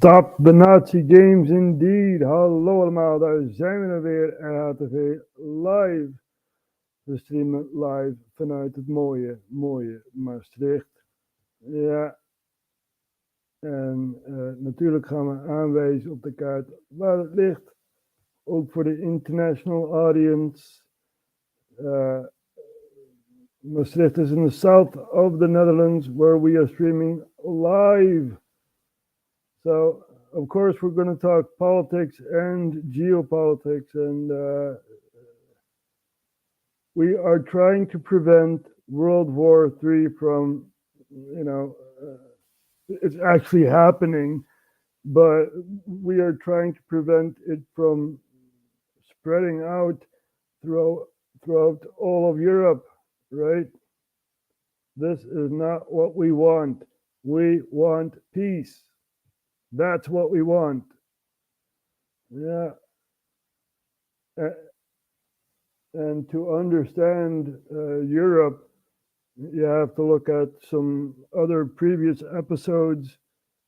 Stop the Nazi games indeed. Hallo allemaal, daar zijn we er weer. RHTV Live. We streamen live vanuit het mooie Maastricht. Ja, en natuurlijk gaan we aanwijzen op de kaart waar het ligt. Ook voor de international audience. Maastricht is in the south of the Netherlands where we are streaming live. So, of course, we're going to talk politics and geopolitics, and we are trying to prevent World War III from, it's actually happening, but we are trying to prevent it from spreading out throughout all of Europe, right? This is not what we want. We want peace. That's what we want. Yeah. And to understand Europe, you have to look at some other previous episodes,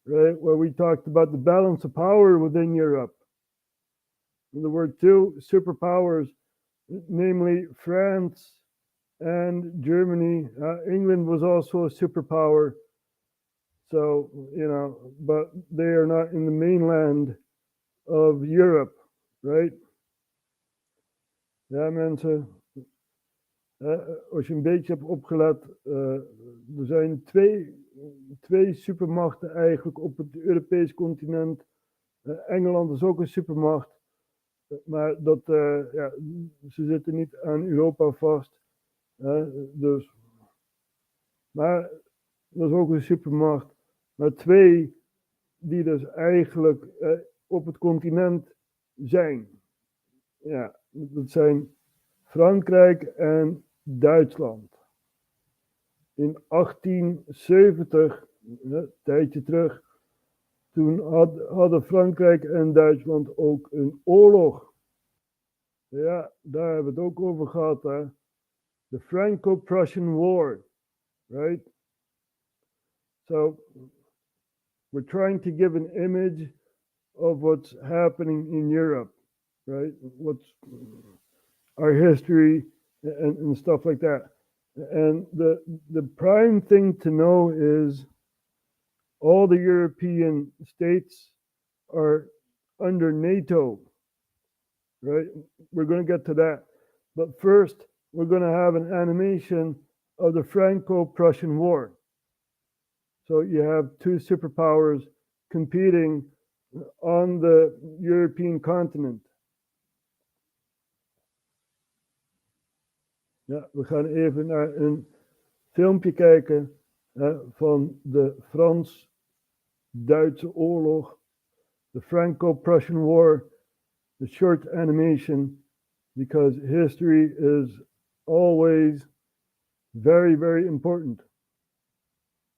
right, where we talked about the balance of power within Europe. There were two superpowers, namely France and Germany. England was also a superpower. So, but they are not in the mainland of Europe, right? Ja, mensen, als je een beetje hebt opgelet, er zijn twee supermachten eigenlijk op het Europees continent. Engeland is ook een supermacht, maar ze zitten niet aan Europa vast. Dus, maar dat is ook een supermacht. Maar twee die dus eigenlijk op het continent zijn. Ja, dat zijn Frankrijk en Duitsland. In 1870, een tijdje terug, toen hadden Frankrijk en Duitsland ook een oorlog. Ja, daar hebben we het ook over gehad, hè. The Franco-Prussian War, right? So, we're trying to give an image of what's happening in Europe, right? What's our history and stuff like that. And the prime thing to know is all the European states are under NATO, right? We're going to get to that. But first, we're going to have an animation of the Franco-Prussian War. So you have two superpowers competing on the European continent. Ja, we gaan even naar een filmpje kijken van de Frans-Duitse oorlog. The Franco-Prussian War. The short animation. Because history is always very, very important.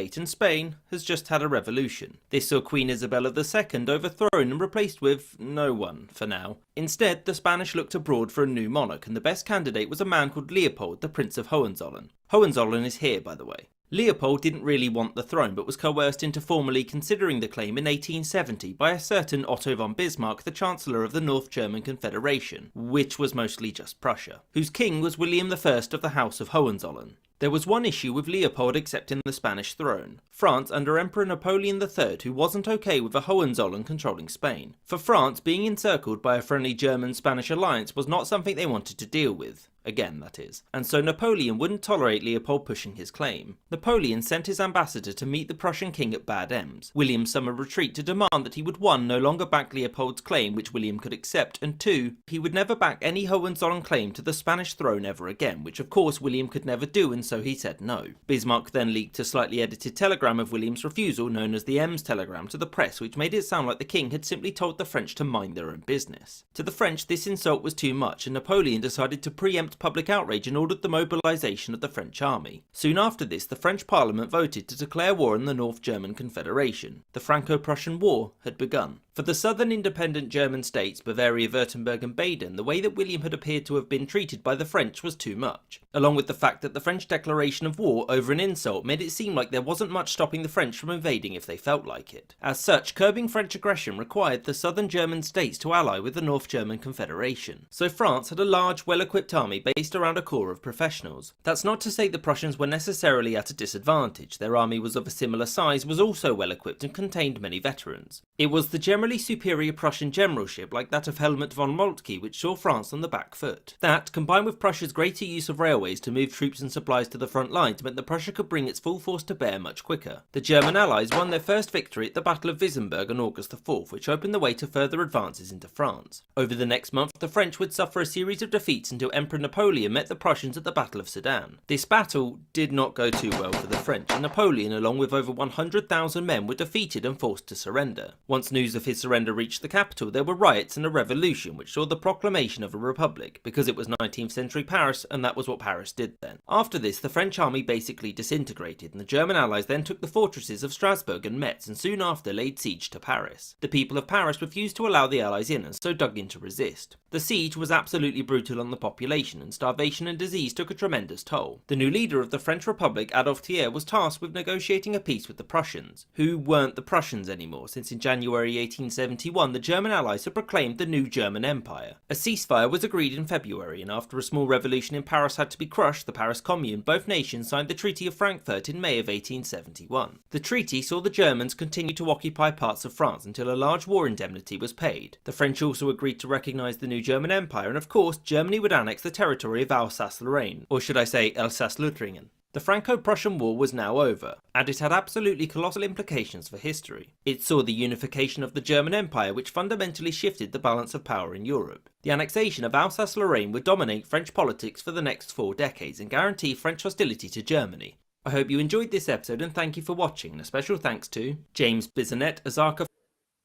And Spain has just had a revolution. This saw Queen Isabella II overthrown and replaced with no one for now. Instead, the Spanish looked abroad for a new monarch, and the best candidate was a man called Leopold, the Prince of Hohenzollern. Hohenzollern is here, by the way. Leopold didn't really want the throne, but was coerced into formally considering the claim in 1870 by a certain Otto von Bismarck, the Chancellor of the North German Confederation, which was mostly just Prussia, whose king was William I of the House of Hohenzollern. There was one issue with Leopold accepting the Spanish throne. France under Emperor Napoleon III, who wasn't okay with the Hohenzollern controlling Spain. For France, being encircled by a friendly German-Spanish alliance was not something they wanted to deal with. Again, that is. And so Napoleon wouldn't tolerate Leopold pushing his claim. Napoleon sent his ambassador to meet the Prussian king at Bad Ems, William's summer retreat, to demand that he would 1. No longer back Leopold's claim, which William could accept, and 2. He would never back any Hohenzollern claim to the Spanish throne ever again, which of course William could never do, and so he said no. Bismarck then leaked a slightly edited telegram of William's refusal, known as the Ems telegram, to the press, which made it sound like the king had simply told the French to mind their own business. To the French, this insult was too much, and Napoleon decided to preempt public outrage and ordered the mobilisation of the French army. Soon after this, the French Parliament voted to declare war on the North German Confederation. The Franco-Prussian War had begun. For the southern independent German states, Bavaria, Württemberg and Baden, the way that William had appeared to have been treated by the French was too much, along with the fact that the French declaration of war over an insult made it seem like there wasn't much stopping the French from invading if they felt like it. As such, curbing French aggression required the southern German states to ally with the North German Confederation. So France had a large, well-equipped army based around a core of professionals. That's not to say the Prussians were necessarily at a disadvantage. Their army was of a similar size, was also well-equipped and contained many veterans. It was the generally superior Prussian generalship like that of Helmut von Moltke which saw France on the back foot. That, combined with Prussia's greater use of railways to move troops and supplies to the front lines, meant that Prussia could bring its full force to bear much quicker. The German allies won their first victory at the Battle of Wissembourg on August the 4th, which opened the way to further advances into France. Over the next month, the French would suffer a series of defeats until Emperor Napoleon met the Prussians at the Battle of Sedan. This battle did not go too well for the French, and Napoleon, along with over 100,000 men, were defeated and forced to surrender. Once news of his surrender reached the capital, there were riots and a revolution which saw the proclamation of a republic, because it was 19th century Paris and that was what Paris did then. After this, the French army basically disintegrated, and the German allies then took the fortresses of Strasbourg and Metz and soon after laid siege to Paris. The people of Paris refused to allow the allies in and so dug in to resist. The siege was absolutely brutal on the population, and starvation and disease took a tremendous toll. The new leader of the French Republic, Adolphe Thiers, was tasked with negotiating a peace with the Prussians, who weren't the Prussians anymore, since in January 1871 the German allies had proclaimed the new German Empire. A ceasefire was agreed in February, and after a small revolution in Paris had to be crushed, the Paris Commune, both nations signed the Treaty of Frankfurt in May of 1871. The treaty saw the Germans continue to occupy parts of France until a large war indemnity was paid. The French also agreed to recognise the new German Empire, and of course Germany would annex the territory of Alsace-Lorraine, or should I say Alsace-Lothringen. The Franco-Prussian War was now over, and it had absolutely colossal implications for history. It saw the unification of the German Empire, which fundamentally shifted the balance of power in Europe. The annexation of Alsace-Lorraine would dominate French politics for the next 4 decades and guarantee French hostility to Germany. I hope you enjoyed this episode and thank you for watching, and a special thanks to James Bisonet, Azarka.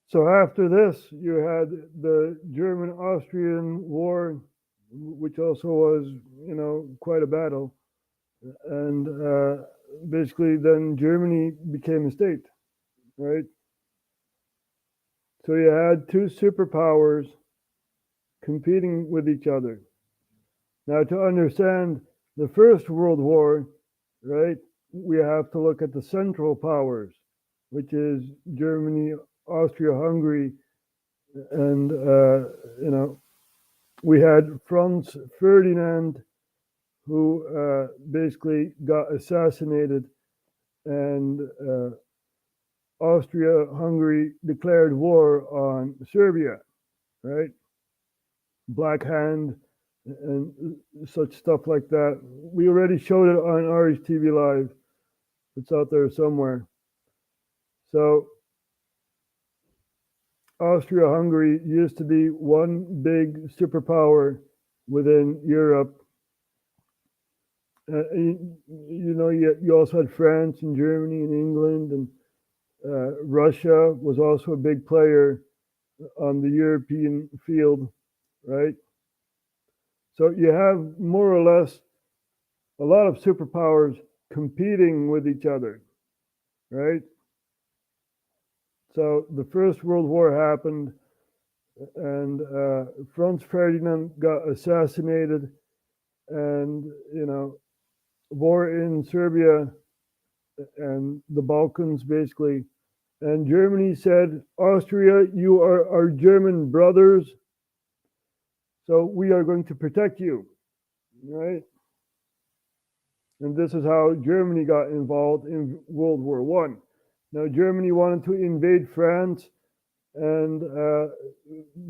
So after this, you had the German-Austrian War, which also was, quite a battle. And basically then Germany became a state, right? So you had 2 superpowers competing with each other. Now to understand the First World War, right, we have to look at the Central Powers, which is Germany, Austria-Hungary, and, we had Franz Ferdinand, who basically got assassinated, and Austria-Hungary declared war on Serbia, right? Black Hand and such stuff like that. We already showed it on RHTVLive. It's out there somewhere. So Austria-Hungary used to be one big superpower within Europe. You also had France and Germany and England, and Russia was also a big player on the European field, right? So you have more or less a lot of superpowers competing with each other, right? So the First World War happened, and Franz Ferdinand got assassinated, and war in Serbia and the Balkans basically, and Germany said, Austria, you are our German brothers, so we are going to protect you, right? And this is how Germany got involved in World War I. Now Germany wanted to invade France, and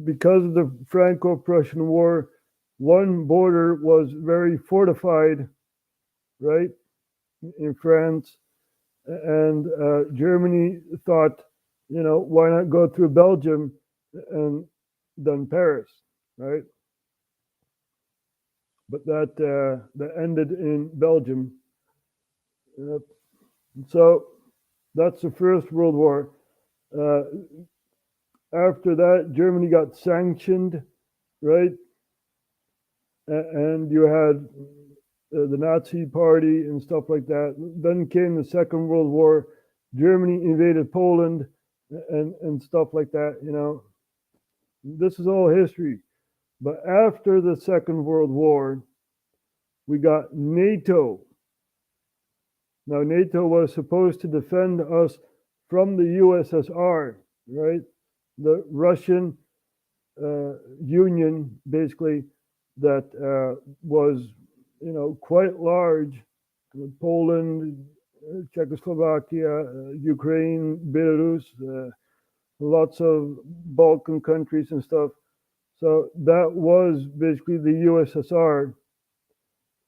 because of the Franco-Prussian War, one border was very fortified, right, in France, and Germany thought, why not go through Belgium and then Paris, right? But that ended in Belgium. So that's the First World War. After that, Germany got sanctioned, right? And you had the Nazi Party and stuff like that. Then came the Second World War. Germany invaded Poland, and stuff like that, you know. This is all history. But after the Second World War, we got NATO. Now, NATO was supposed to defend us from the USSR, right? The Russian Union, basically, that was, you know, quite large. Poland, Czechoslovakia, Ukraine, Belarus, lots of Balkan countries and stuff. So that was basically the USSR,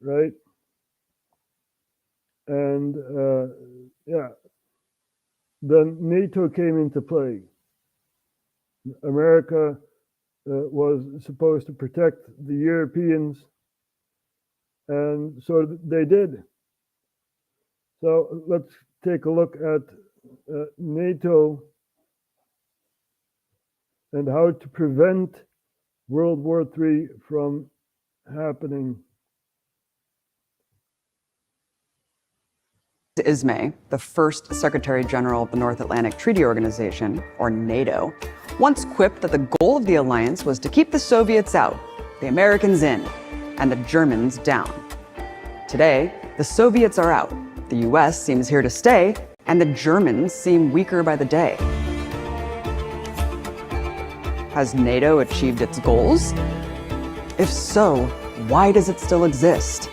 right? And yeah, then NATO came into play. America was supposed to protect the Europeans, and so they did. So let's take a look at NATO and how to prevent World War III from happening. Ismay, the first Secretary General of the North Atlantic Treaty Organization, or NATO, once quipped that the goal of the alliance was to keep the Soviets out, the Americans in, and the Germans down. Today, the Soviets are out, the US seems here to stay, and the Germans seem weaker by the day. Has NATO achieved its goals? If so, why does it still exist?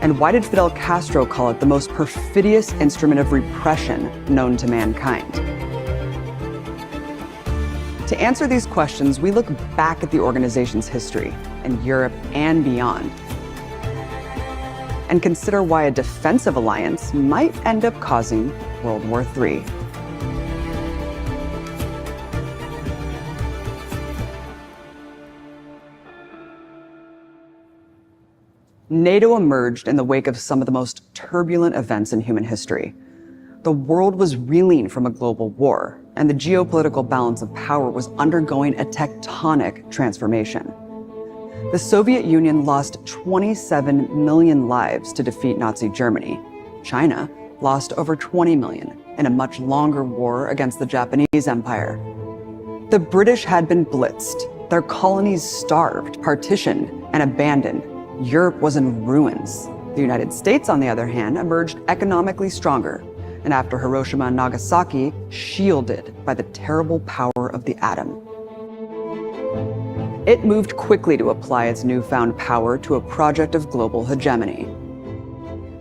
And why did Fidel Castro call it the most perfidious instrument of repression known to mankind? To answer these questions, we look back at the organization's history in Europe and beyond, and consider why a defensive alliance might end up causing World War III. NATO emerged in the wake of some of the most turbulent events in human history. The world was reeling from a global war, and the geopolitical balance of power was undergoing a tectonic transformation. The Soviet Union lost 27 million lives to defeat Nazi Germany. China lost over 20 million in a much longer war against the Japanese Empire. The British had been blitzed, their colonies starved, partitioned, and abandoned. Europe was in ruins. The United States, on the other hand, emerged economically stronger, and after Hiroshima and Nagasaki, shielded by the terrible power of the atom. It moved quickly to apply its newfound power to a project of global hegemony.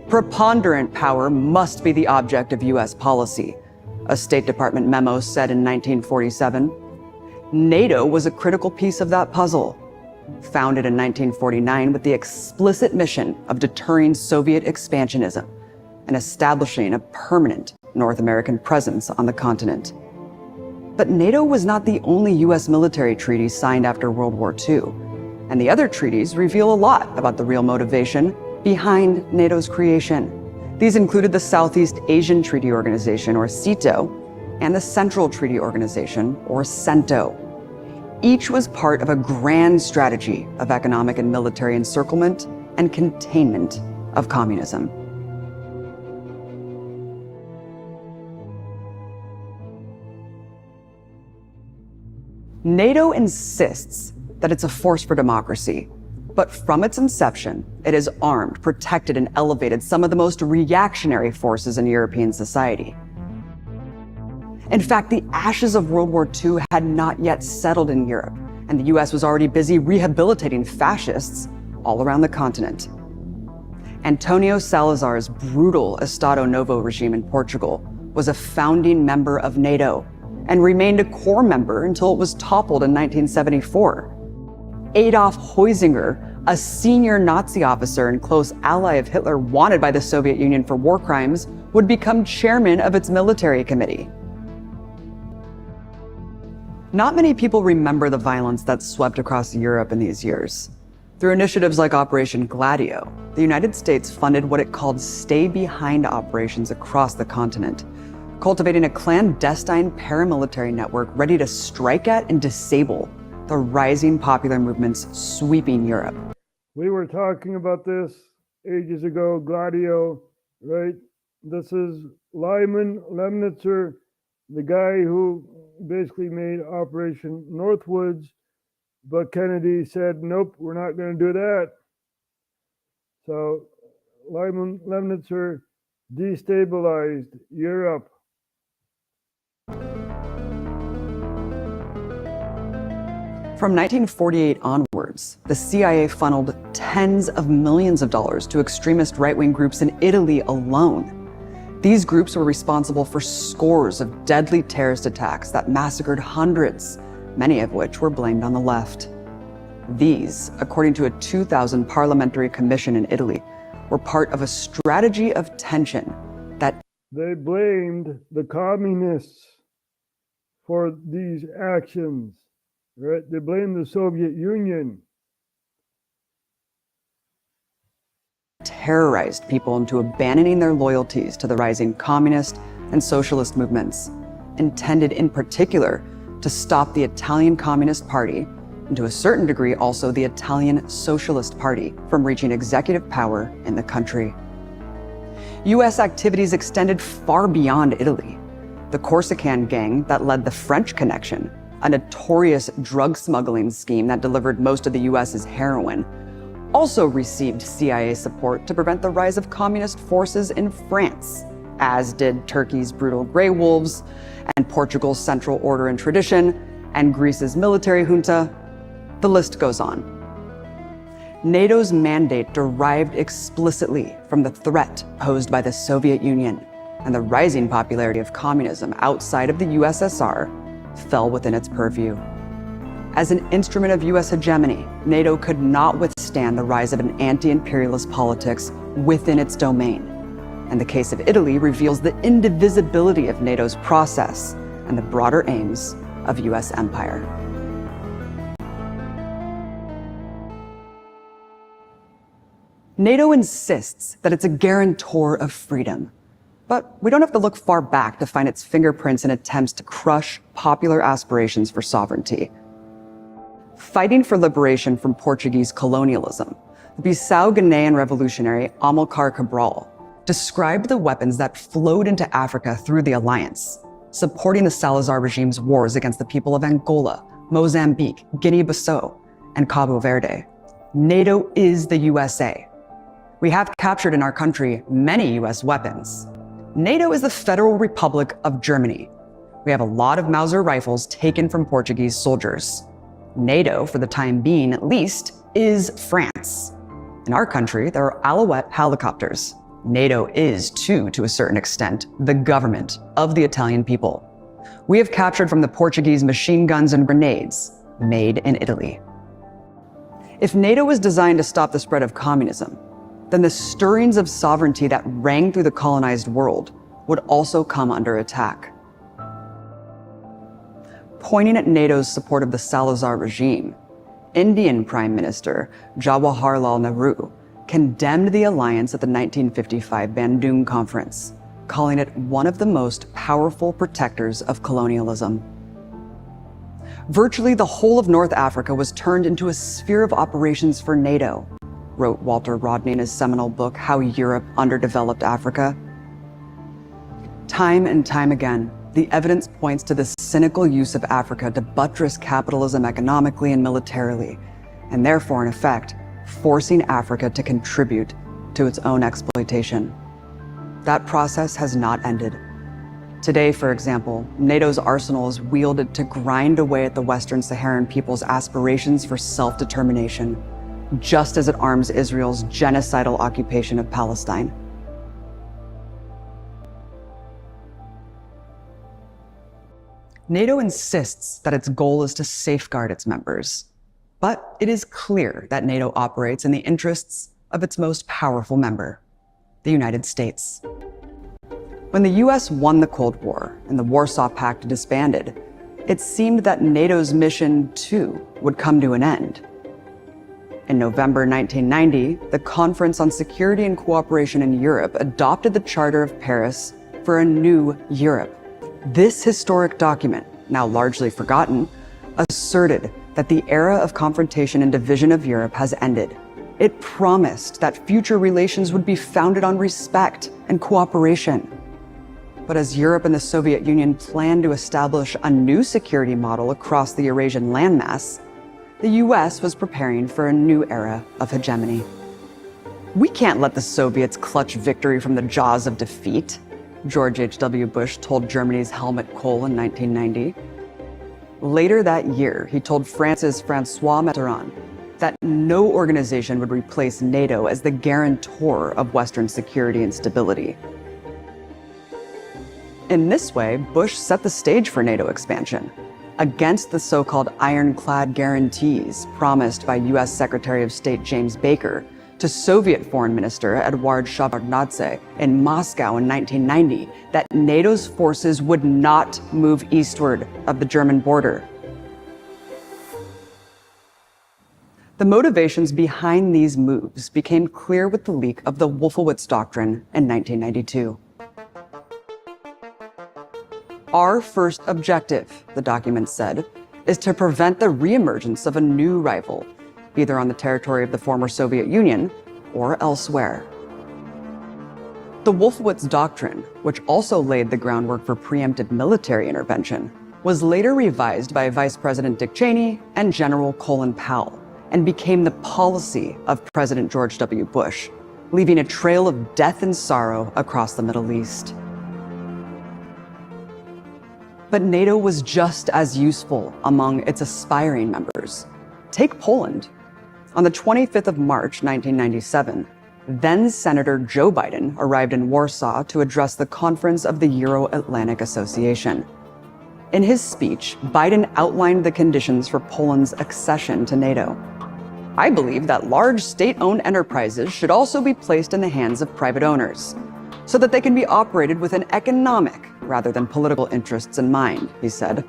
Preponderant power must be the object of US policy, a State Department memo said in 1947. NATO was a critical piece of that puzzle. Founded in 1949 with the explicit mission of deterring Soviet expansionism and establishing a permanent North American presence on the continent. But NATO was not the only US military treaty signed after World War II, and the other treaties reveal a lot about the real motivation behind NATO's creation. These included the Southeast Asian Treaty Organization, or SEATO, and the Central Treaty Organization, or CENTO. Each was part of a grand strategy of economic and military encirclement and containment of communism. NATO insists that it's a force for democracy, but from its inception, it has armed, protected, and elevated some of the most reactionary forces in European society. In fact, the ashes of World War II had not yet settled in Europe, and the US was already busy rehabilitating fascists all around the continent. Antonio Salazar's brutal Estado Novo regime in Portugal was a founding member of NATO and remained a core member until it was toppled in 1974. Adolf Heusinger, a senior Nazi officer and close ally of Hitler wanted by the Soviet Union for war crimes, would become chairman of its military committee. Not many people remember the violence that swept across Europe in these years. Through initiatives like Operation Gladio, the United States funded what it called stay-behind operations across the continent, cultivating a clandestine paramilitary network ready to strike at and disable the rising popular movements sweeping Europe. We were talking about this ages ago, Gladio, right? This is Lyman Lemnitzer the guy who basically made Operation Northwoods, but Kennedy said, nope, we're not going to do that. So Lemnitzer destabilized Europe. From 1948 onwards, the CIA funneled tens of millions of dollars to extremist right-wing groups in Italy alone. These groups were responsible for scores of deadly terrorist attacks that massacred hundreds, many of which were blamed on the left. These, according to a 2000 parliamentary commission in Italy, were part of a strategy of tension that they blamed the communists for these actions. Right? They blamed the Soviet Union. Terrorized people into abandoning their loyalties to the rising communist and socialist movements, intended in particular to stop the Italian Communist Party, and to a certain degree also the Italian Socialist Party, from reaching executive power in the country. US activities extended far beyond Italy. The Corsican gang that led the French Connection, a notorious drug smuggling scheme that delivered most of the US's heroin, also received CIA support to prevent the rise of communist forces in France, as did Turkey's brutal Grey Wolves, and Portugal's Central Order and Tradition, and Greece's military junta. The list goes on. NATO's mandate derived explicitly from the threat posed by the Soviet Union, and the rising popularity of communism outside of the USSR fell within its purview. As an instrument of US hegemony, NATO could not withstand the rise of an anti-imperialist politics within its domain. And the case of Italy reveals the indivisibility of NATO's process and the broader aims of US empire. NATO insists that it's a guarantor of freedom. But we don't have to look far back to find its fingerprints in attempts to crush popular aspirations for sovereignty. Fighting for liberation from Portuguese colonialism, the Bissau-Guinean revolutionary Amilcar Cabral described the weapons that flowed into Africa through the alliance, supporting the Salazar regime's wars against the people of Angola, Mozambique, Guinea-Bissau, and Cabo Verde. NATO is the USA. We have captured in our country many US weapons. NATO is the Federal Republic of Germany. We have a lot of Mauser rifles taken from Portuguese soldiers. NATO, for the time being at least, is France. In our country, there are Alouette helicopters. NATO is, too, to a certain extent, the government of the Italian people. We have captured from the Portuguese machine guns and grenades made in Italy. If NATO was designed to stop the spread of communism, then the stirrings of sovereignty that rang through the colonized world would also come under attack. Pointing at NATO's support of the Salazar regime, Indian Prime Minister Jawaharlal Nehru condemned the alliance at the 1955 Bandung Conference, calling it one of the most powerful protectors of colonialism. Virtually the whole of North Africa was turned into a sphere of operations for NATO, wrote Walter Rodney in his seminal book, How Europe Underdeveloped Africa. Time and time again, the evidence points to the cynical use of Africa to buttress capitalism economically and militarily, and therefore, in effect, forcing Africa to contribute to its own exploitation. That process has not ended. Today, for example, NATO's arsenal is wielded to grind away at the Western Saharan people's aspirations for self-determination, just as it arms Israel's genocidal occupation of Palestine. NATO insists that its goal is to safeguard its members, but it is clear that NATO operates in the interests of its most powerful member, the United States. When the US won the Cold War and the Warsaw Pact disbanded, it seemed that NATO's mission, too, would come to an end. In November 1990, the Conference on Security and Cooperation in Europe adopted the Charter of Paris for a new Europe. This historic document, now largely forgotten, asserted that the era of confrontation and division of Europe has ended. It promised that future relations would be founded on respect and cooperation. But as Europe and the Soviet Union planned to establish a new security model across the Eurasian landmass, the US was preparing for a new era of hegemony. "We can't let the Soviets clutch victory from the jaws of defeat," George H.W. Bush told Germany's Helmut Kohl in 1990. Later that year, he told France's François Mitterrand that no organization would replace NATO as the guarantor of Western security and stability. In this way, Bush set the stage for NATO expansion, against the so-called ironclad guarantees promised by US Secretary of State James Baker to Soviet Foreign Minister Eduard Shevardnadze in Moscow in 1990 that NATO's forces would not move eastward of the German border. The motivations behind these moves became clear with the leak of the Wolfowitz Doctrine in 1992. "Our first objective," the document said, "is to prevent the reemergence of a new rival, either on the territory of the former Soviet Union or elsewhere." The Wolfowitz Doctrine, which also laid the groundwork for preemptive military intervention, was later revised by Vice President Dick Cheney and General Colin Powell, and became the policy of President George W. Bush, leaving a trail of death and sorrow across the Middle East. But NATO was just as useful among its aspiring members. Take Poland. On the 25th of March, 1997, then Senator Joe Biden arrived in Warsaw to address the conference of the Euro-Atlantic Association. In his speech, Biden outlined the conditions for Poland's accession to NATO. "I believe that large state-owned enterprises should also be placed in the hands of private owners, so that they can be operated with an economic rather than political interests in mind," he said.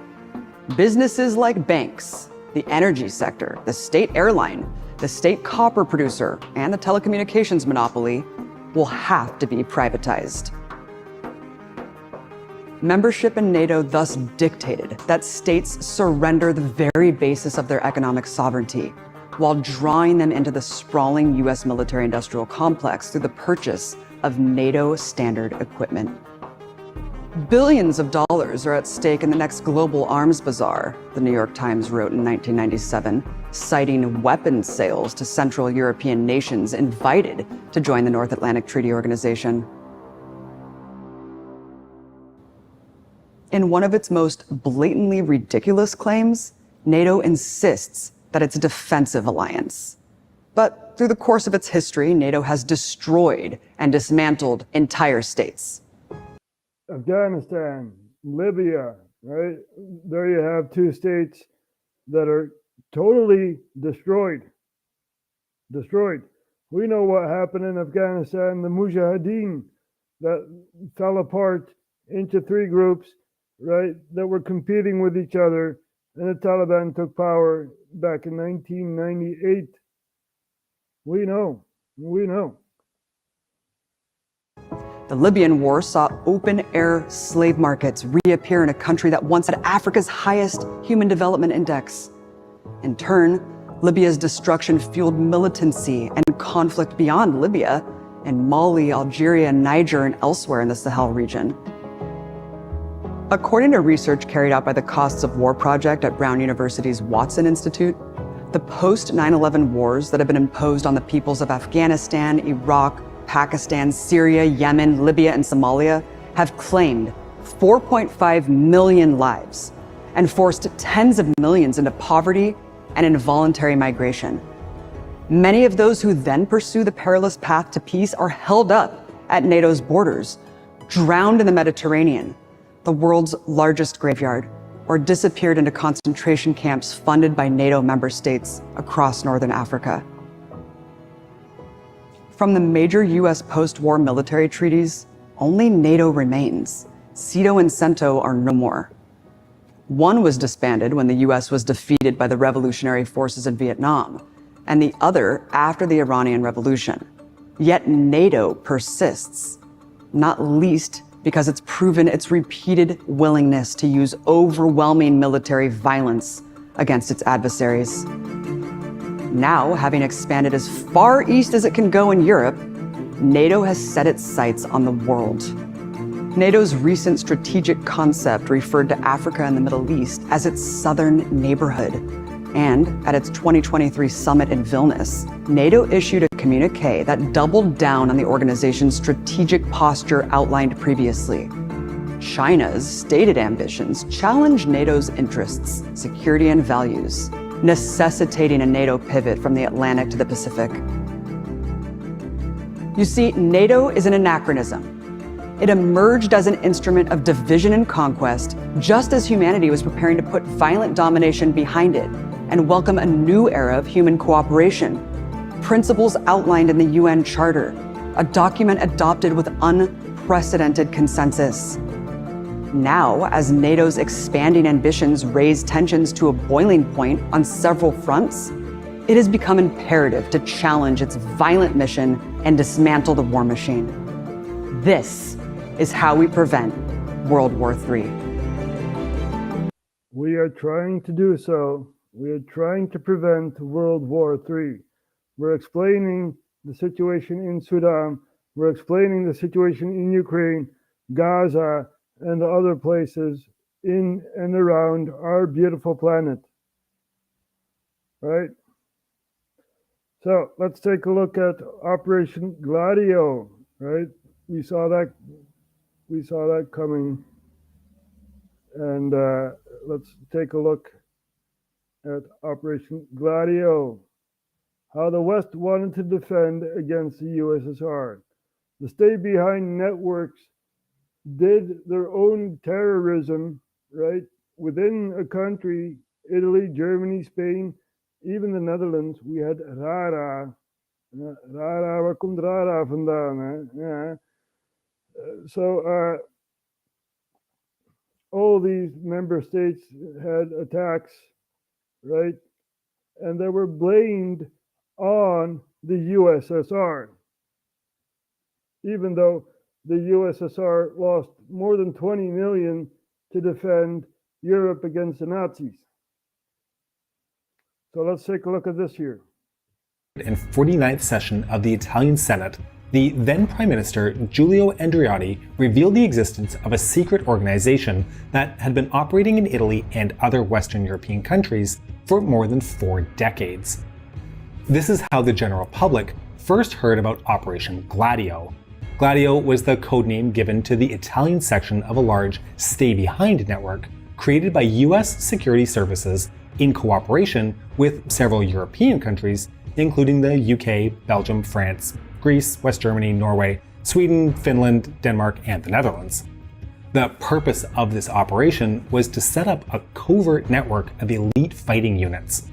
"Businesses like banks, the energy sector, the state airline, the state copper producer, and the telecommunications monopoly will have to be privatized." Membership in NATO thus dictated that states surrender the very basis of their economic sovereignty, while drawing them into the sprawling US military-industrial complex through the purchase of NATO standard equipment. "Billions of dollars are at stake in the next global arms bazaar," the New York Times wrote in 1997, citing weapons sales to Central European nations invited to join the North Atlantic Treaty Organization. In one of its most blatantly ridiculous claims, NATO insists that it's a defensive alliance. But through the course of its history, NATO has destroyed and dismantled entire states. Afghanistan, Libya, right? There you have two states that are totally destroyed. Destroyed. We know what happened in Afghanistan, the Mujahideen that fell apart into three groups, right, that were competing with each other, and the Taliban took power back in 1998. We know. The Libyan war saw open-air slave markets reappear in a country that once had Africa's highest human development index. In turn, Libya's destruction fueled militancy and conflict beyond Libya in Mali, Algeria, Niger, and elsewhere in the Sahel region. According to research carried out by the Costs of War Project at Brown University's Watson Institute, the post-9/11 wars that have been imposed on the peoples of Afghanistan, Iraq, Pakistan, Syria, Yemen, Libya, and Somalia have claimed 4.5 million lives and forced tens of millions into poverty and involuntary migration. Many of those who then pursue the perilous path to peace are held up at NATO's borders, drowned in the Mediterranean, the world's largest graveyard, or disappeared into concentration camps funded by NATO member states across northern Africa. From the major US post-war military treaties, only NATO remains. SEATO and CENTO are no more. One was disbanded when the US was defeated by the revolutionary forces in Vietnam, and the other after the Iranian Revolution. Yet NATO persists, not least because it's proven its repeated willingness to use overwhelming military violence against its adversaries. Now, having expanded as far east as it can go in Europe, NATO has set its sights on the world. NATO's recent strategic concept referred to Africa and the Middle East as its southern neighborhood. And at its 2023 summit in Vilnius, NATO issued a communique that doubled down on the organization's strategic posture outlined previously. China's stated ambitions challenge NATO's interests, security, and values, necessitating a NATO pivot from the Atlantic to the Pacific. You see, NATO is an anachronism. It emerged as an instrument of division and conquest, just as humanity was preparing to put violent domination behind it and welcome a new era of human cooperation. Principles outlined in the UN Charter, a document adopted with unprecedented consensus. Now, as NATO's expanding ambitions raise tensions to a boiling point on several fronts, it has become imperative to challenge its violent mission and dismantle the war machine. This is how we prevent World War III. We are trying to do so. We are trying to prevent World War III. We're explaining the situation in Sudan. We're explaining the situation in Ukraine, Gaza, and the other places in and around our beautiful planet. Right? So let's take a look at Operation Gladio. Right? We saw that coming. And let's take a look at Operation Gladio. How the West wanted to defend against the USSR. The stay-behind networks did their own terrorism, right, within a country, Italy, Germany, Spain, even the Netherlands. We had Rara. Rara, waar komt Rara vandaan? Hè? Ja. So all these member states had attacks, right? And they were blamed on the USSR, even though the USSR lost more than 20 million to defend Europe against the Nazis. So let's take a look at this here. In 49th session of the Italian Senate, the then Prime Minister Giulio Andreotti revealed the existence of a secret organization that had been operating in Italy and other Western European countries for more than 4 decades. This is how the general public first heard about Operation Gladio. Gladio was the codename given to the Italian section of a large stay-behind network created by US security services in cooperation with several European countries, including the UK, Belgium, France, Greece, West Germany, Norway, Sweden, Finland, Denmark, and the Netherlands. The purpose of this operation was to set up a covert network of elite fighting units.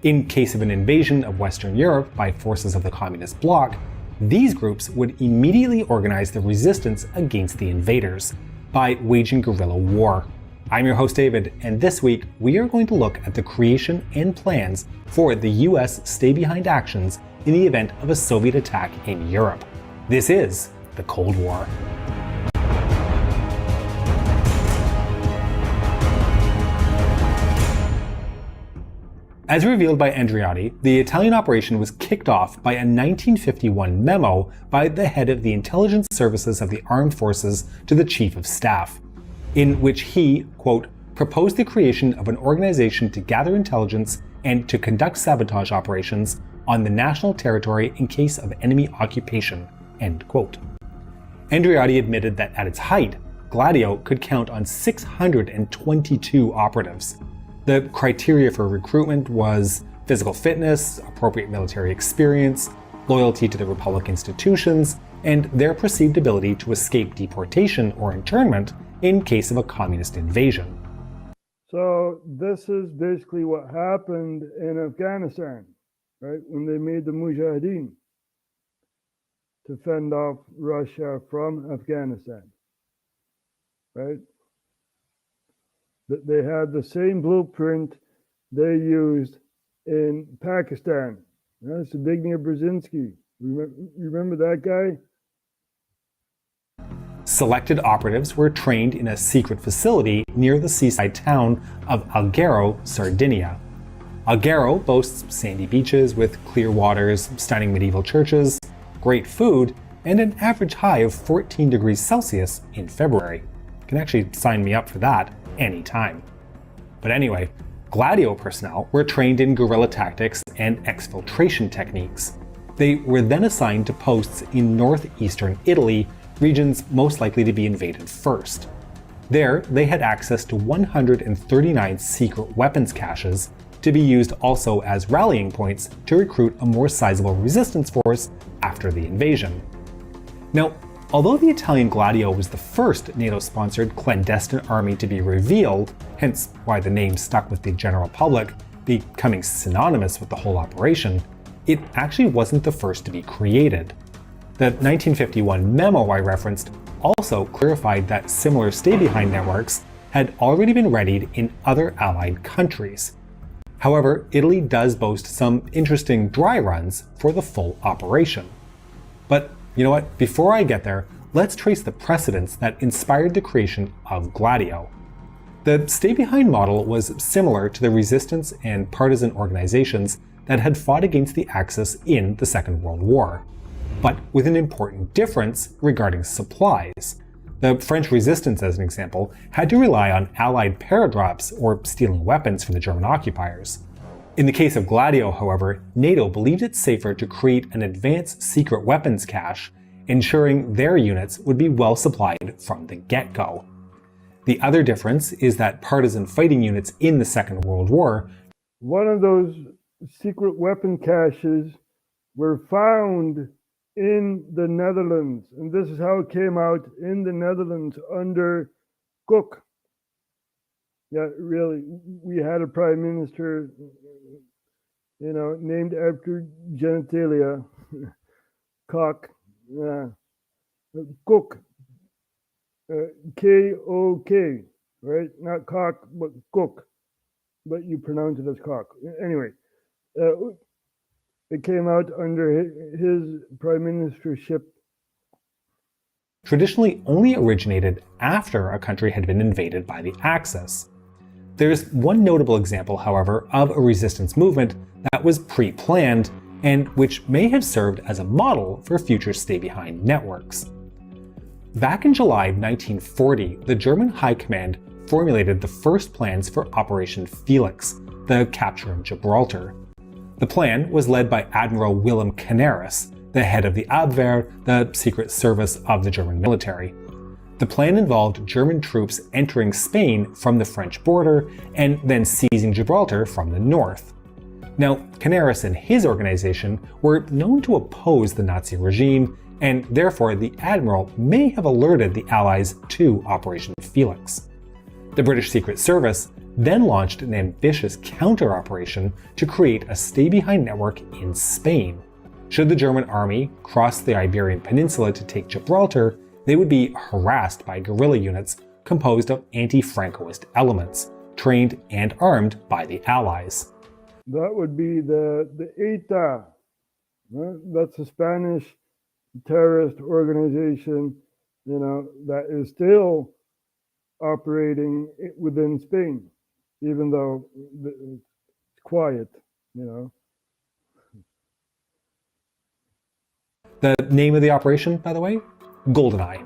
In case of an invasion of Western Europe by forces of the Communist bloc, these groups would immediately organize the resistance against the invaders by waging guerrilla war. I'm your host David, and this week we are going to look at the creation and plans for the US stay-behind actions in the event of a Soviet attack in Europe. This is the Cold War. As revealed by Andreotti, the Italian operation was kicked off by a 1951 memo by the head of the intelligence services of the armed forces to the chief of staff, in which he, quote, proposed the creation of an organization to gather intelligence and to conduct sabotage operations on the national territory in case of enemy occupation, end quote. Andreotti admitted that at its height, Gladio could count on 622 operatives. The criteria for recruitment was physical fitness, appropriate military experience, loyalty to the Republic institutions, and their perceived ability to escape deportation or internment in case of a communist invasion. So this is basically what happened in Afghanistan, right? When they made the Mujahideen to fend off Russia from Afghanistan, right? They had the same blueprint they used in Pakistan. That's Zbigniew Brzezinski. Remember that guy? Selected operatives were trained in a secret facility near the seaside town of Alghero, Sardinia. Alghero boasts sandy beaches with clear waters, stunning medieval churches, great food, and an average high of 14 degrees Celsius in February. You can actually sign me up for that anytime. But anyway, Gladio personnel were trained in guerrilla tactics and exfiltration techniques. They were then assigned to posts in northeastern Italy, regions most likely to be invaded first. There, they had access to 139 secret weapons caches to be used also as rallying points to recruit a more sizable resistance force after the invasion. Now, although the Italian Gladio was the first NATO-sponsored clandestine army to be revealed, hence why the name stuck with the general public, becoming synonymous with the whole operation, it actually wasn't the first to be created. The 1951 memo I referenced also clarified that similar stay-behind networks had already been readied in other Allied countries. However, Italy does boast some interesting dry runs for the full operation. But you know what? Before I get there, let's trace the precedents that inspired the creation of Gladio. The stay-behind model was similar to the resistance and partisan organizations that had fought against the Axis in the Second World War, but with an important difference regarding supplies. The French resistance, as an example, had to rely on Allied paradrops or stealing weapons from the German occupiers. In the case of Gladio, however, NATO believed it safer to create an advanced secret weapons cache, ensuring their units would be well supplied from the get-go. The other difference is that partisan fighting units in the Second World War, one of those secret weapon caches were found in the Netherlands, and this is how it came out in the Netherlands under Cook. Yeah, really, we had a prime minister, named after genitalia, cock, Cook, K-O-K, right? Not cock, but Cook, but you pronounce it as cock. Anyway, it came out under his prime ministership. Traditionally only originated after a country had been invaded by the Axis. There's one notable example, however, of a resistance movement that was pre-planned and which may have served as a model for future stay-behind networks. Back in July 1940, the German High Command formulated the first plans for Operation Felix, the capture of Gibraltar. The plan was led by Admiral Wilhelm Canaris, the head of the Abwehr, the secret service of the German military. The plan involved German troops entering Spain from the French border and then seizing Gibraltar from the north. Now, Canaris and his organization were known to oppose the Nazi regime, and therefore the admiral may have alerted the Allies to Operation Felix. The British Secret Service then launched an ambitious counter-operation to create a stay-behind network in Spain. Should the German army cross the Iberian Peninsula to take Gibraltar, they would be harassed by guerrilla units composed of anti-Francoist elements, trained and armed by the Allies. That would be the ETA. That's a Spanish terrorist organization, that is still operating within Spain, even though it's quiet, The name of the operation, by the way? GoldenEye.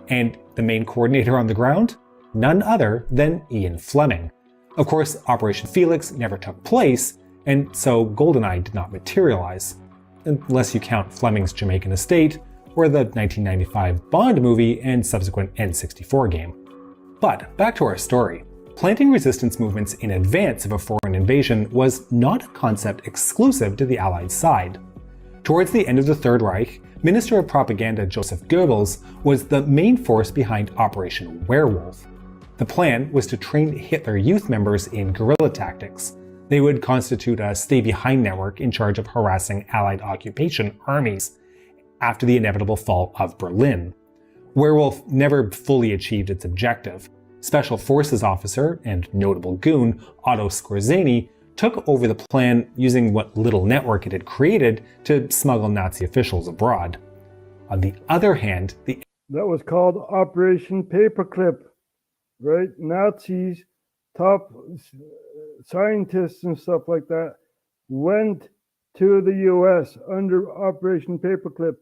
And the main coordinator on the ground? None other than Ian Fleming. Of course, Operation Felix never took place, and so GoldenEye did not materialize, unless you count Fleming's Jamaican estate, or the 1995 Bond movie and subsequent N64 game. But back to our story. Planting resistance movements in advance of a foreign invasion was not a concept exclusive to the Allied side. Towards the end of the Third Reich, Minister of Propaganda Joseph Goebbels was the main force behind Operation Werewolf. The plan was to train Hitler Youth members in guerrilla tactics. They would constitute a stay-behind network in charge of harassing Allied occupation armies after the inevitable fall of Berlin. Werewolf never fully achieved its objective. Special Forces officer and notable goon Otto Skorzeny took over the plan using what little network it had created to smuggle Nazi officials abroad. On the other hand, that was called Operation Paperclip, right? Nazis, top scientists and stuff like that went to the US under Operation Paperclip.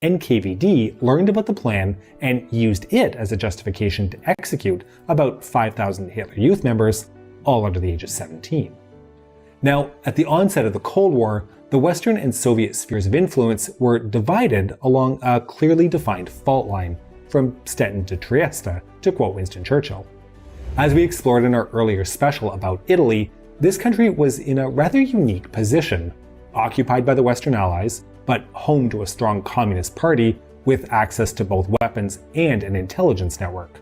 NKVD learned about the plan and used it as a justification to execute about 5,000 Hitler Youth members, all under the age of 17. Now, at the onset of the Cold War, the Western and Soviet spheres of influence were divided along a clearly defined fault line, from Stettin to Trieste, to quote Winston Churchill. As we explored in our earlier special about Italy, this country was in a rather unique position, occupied by the Western Allies, but home to a strong communist party with access to both weapons and an intelligence network.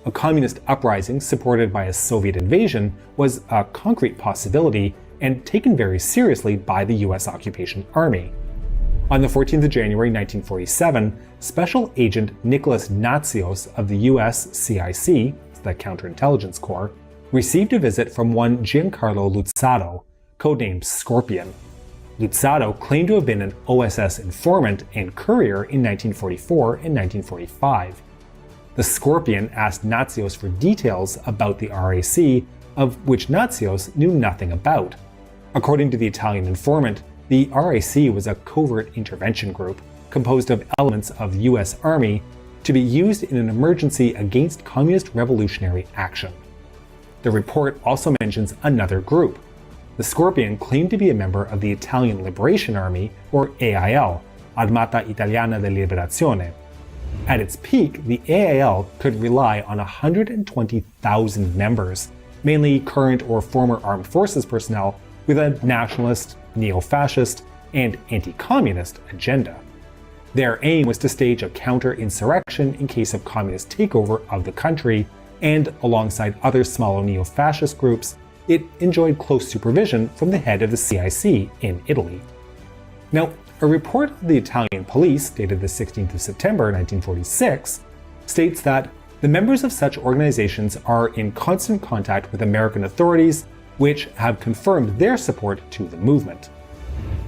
A communist uprising supported by a Soviet invasion was a concrete possibility and taken very seriously by the US occupation army. On the 14th of January 1947, Special Agent Nicholas Natsios of the US CIC, the Counterintelligence Corps, received a visit from one Giancarlo Luzzatto, codenamed Scorpion. Luzzatto claimed to have been an OSS informant and courier in 1944 and 1945. The Scorpion asked Natsios for details about the RAC, of which Natsios knew nothing about. According to the Italian informant, the RAC was a covert intervention group composed of elements of the US Army to be used in an emergency against communist revolutionary action. The report also mentions another group. The Scorpion claimed to be a member of the Italian Liberation Army, or AIL, Armata Italiana di Liberazione. At its peak, the AIL could rely on 120,000 members, mainly current or former armed forces personnel with a nationalist, neo-fascist, and anti-communist agenda. Their aim was to stage a counter-insurrection in case of communist takeover of the country, and alongside other smaller neo-fascist groups, it enjoyed close supervision from the head of the CIC in Italy. Now, a report of the Italian police, dated the 16th of September 1946, states that the members of such organizations are in constant contact with American authorities, which have confirmed their support to the movement.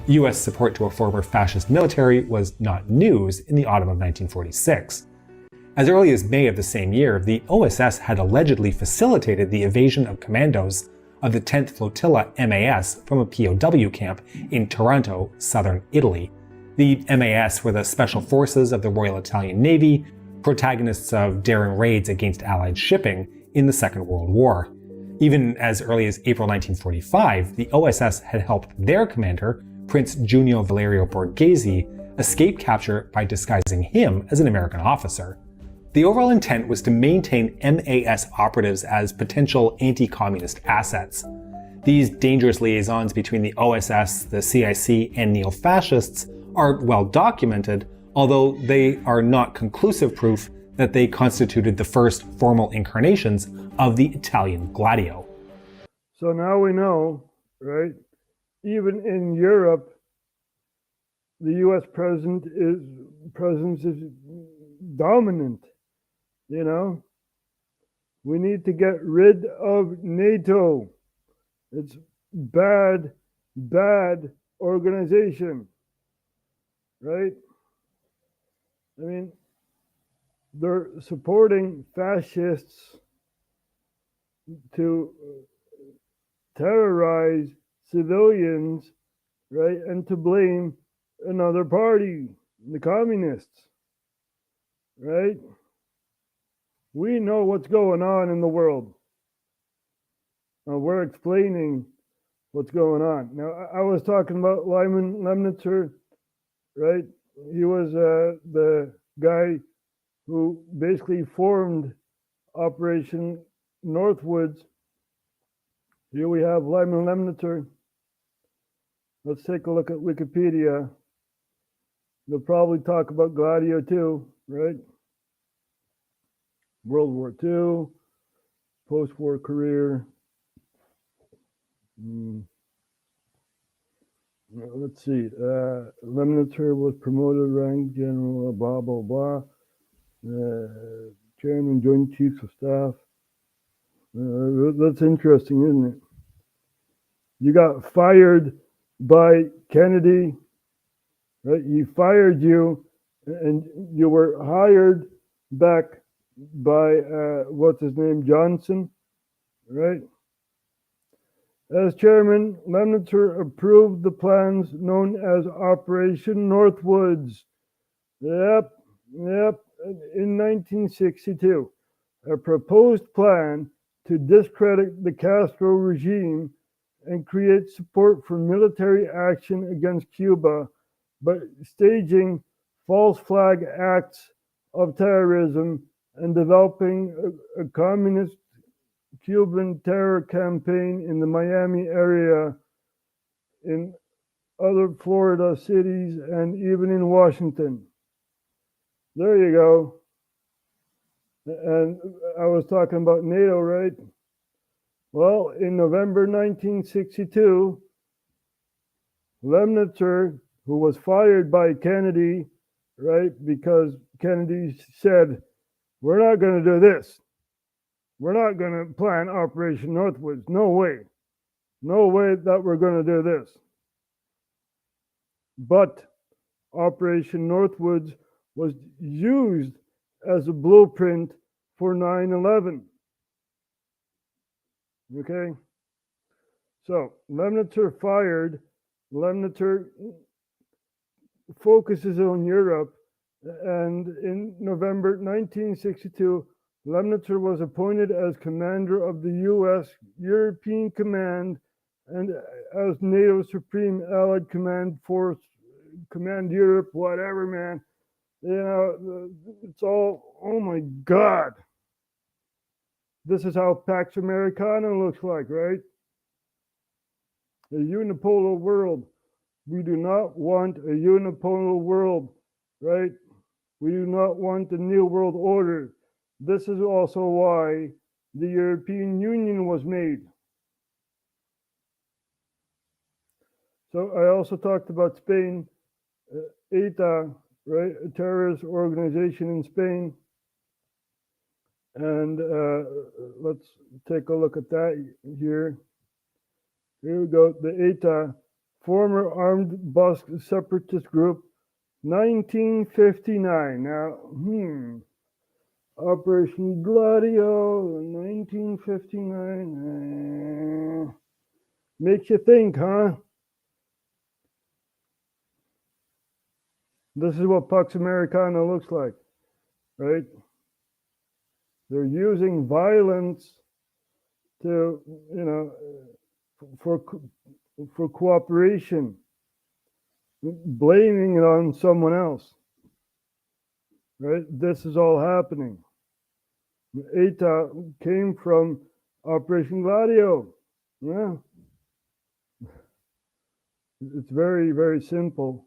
US support to a former fascist military was not news in the autumn of 1946. As early as May of the same year, the OSS had allegedly facilitated the evasion of commandos of the 10th Flotilla MAS from a POW camp in Taranto, southern Italy. The MAS were the special forces of the Royal Italian Navy, protagonists of daring raids against Allied shipping in the Second World War. Even as early as April 1945, the OSS had helped their commander, Prince Junio Valerio Borghese, escape capture by disguising him as an American officer. The overall intent was to maintain MAS operatives as potential anti-communist assets. These dangerous liaisons between the OSS, the CIC, and neo-fascists are well documented, although they are not conclusive proof that they constituted the first formal incarnations of the Italian Gladio. So now we know, right? Even in Europe, the US presence is dominant. You know, we need to get rid of NATO. It's bad organization, right? I mean, they're supporting fascists to terrorize civilians, right? And to blame another party, the communists, right? We know what's going on in the world. We're explaining what's going on. Now, I was talking about Lyman Lemnitzer, right? He was the guy who basically formed Operation Northwoods. Here we have Lyman Lemnitzer. Let's take a look at Wikipedia. They'll probably talk about Gladio too, right? World War II, post-war career. Let's see. Lemnitzer was promoted, rank general, blah, blah, blah. Chairman, Joint Chiefs of Staff. That's interesting, isn't it? You got fired by Kennedy, right? He fired you, and you were hired back by what's his name, Johnson, right? As chairman, Lemnitzer approved the plans known as Operation Northwoods, Yep. In 1962, a proposed plan to discredit the Castro regime and create support for military action against Cuba by staging false flag acts of terrorism and developing a communist Cuban terror campaign in the Miami area, in other Florida cities, and even in Washington. There you go. And I was talking about NATO, right? Well, in November 1962, Lemnitzer, who was fired by Kennedy, right, because Kennedy said, we're not going to do this. We're not going to plan Operation Northwoods. No way. No way that we're going to do this. But Operation Northwoods was used as a blueprint for 9/11. Okay? So, Lemnitzer fired. Lemnitzer focuses on Europe. And in November 1962, Lemnitzer was appointed as commander of the U.S. European Command and as NATO Supreme Allied Command Force, Command Europe, whatever, man. You know, it's all, oh my God. This is how Pax Americana looks like, right? A unipolar world. We do not want a unipolar world, right? We do not want the New World Order. This is also why the European Union was made. So I also talked about Spain, ETA, right? A terrorist organization in Spain. And let's take a look at that here. Here we go. The ETA, former armed Basque separatist group, 1959. Now, Operation Gladio, 1959. Makes you think, huh? This is what Pax Americana looks like, right? They're using violence to, you know, for cooperation, blaming it on someone else, right? This is all happening. ETA came from Operation Gladio. Yeah. It's very, very simple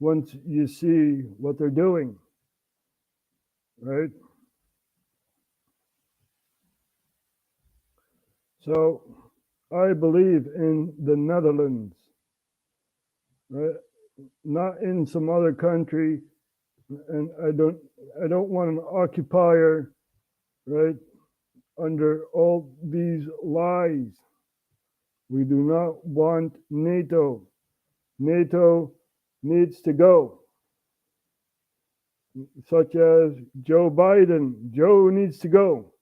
once you see what they're doing, right? So I believe in the Netherlands, right? Not in some other country, and I don't want an occupier, right? Under all these lies. We do not want NATO. NATO needs to go. Such as Joe Biden. Joe needs to go.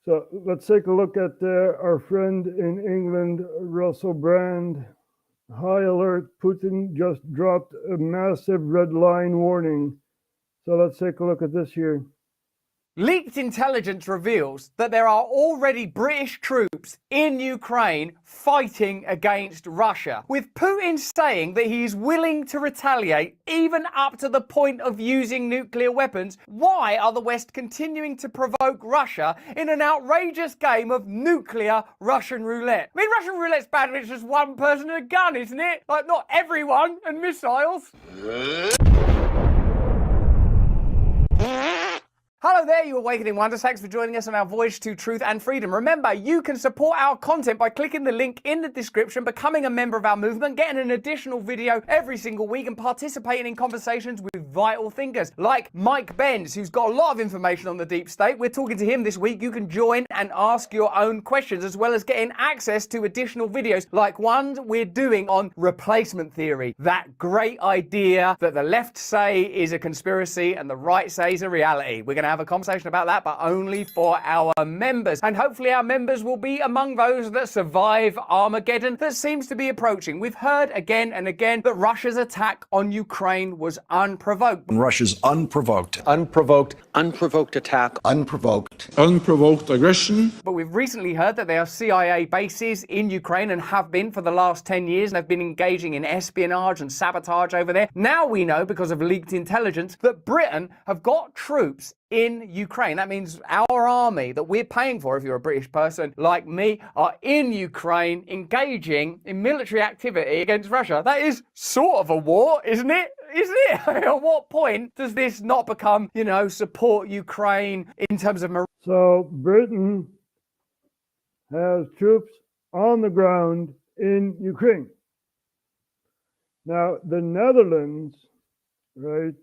So let's take a look at our friend in England, Russell Brand. High alert, Putin just dropped a massive red line warning. So let's take a look at this here. Leaked intelligence reveals that there are already British troops in Ukraine fighting against Russia, with Putin saying that he is willing to retaliate even up to the point of using nuclear weapons. Why are the West continuing to provoke Russia in an outrageous game of nuclear Russian roulette? I mean, Russian roulette's bad when it's just one person and a gun, isn't it? Like, not everyone, and missiles. Hello there, you Awakening Wonders. Thanks for joining us on our voyage to truth and freedom. Remember, you can support our content by clicking the link in the description, becoming a member of our movement, getting an additional video every single week, and participating in conversations with vital thinkers like Mike Benz, who's got a lot of information on the deep state. We're talking to him this week. You can join and ask your own questions, as well as getting access to additional videos like ones we're doing on replacement theory. That great idea that the left say is a conspiracy and the right say is a reality. We're going to have a conversation about that, but only for our members. And hopefully our members will be among those that survive Armageddon that seems to be approaching. We've heard again and again that Russia's attack on Ukraine was unprovoked. Russia's unprovoked attack, unprovoked aggression. But we've recently heard that there are CIA bases in Ukraine and have been for the last 10 years, and have been engaging in espionage and sabotage over there. Now we know, because of leaked intelligence, that Britain have got troops in Ukraine. That means our army that we're paying for, if you're a British person like me, are in Ukraine engaging in military activity against Russia. That is sort of a war, isn't it? Isn't it? At what point does this not become, support Ukraine in terms of... So Britain has troops on the ground in Ukraine. Now, the Netherlands, right?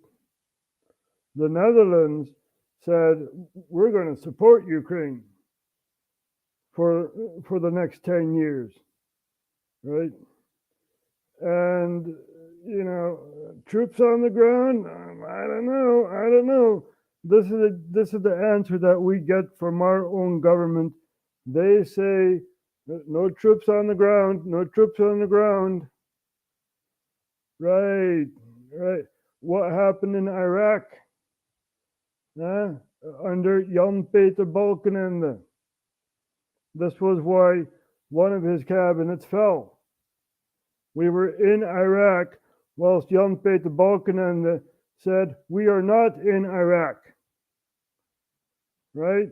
The Netherlands said, we're going to support Ukraine for the next 10 years, right? And, troops on the ground, I don't know. This is the answer that we get from our own government. They say, no troops on the ground, no troops on the ground. Right. What happened in Iraq? Under Jan-Peter Balkenende. This was why one of his cabinets fell. We were in Iraq whilst Jan-Peter Balkenende said, we are not in Iraq. Right?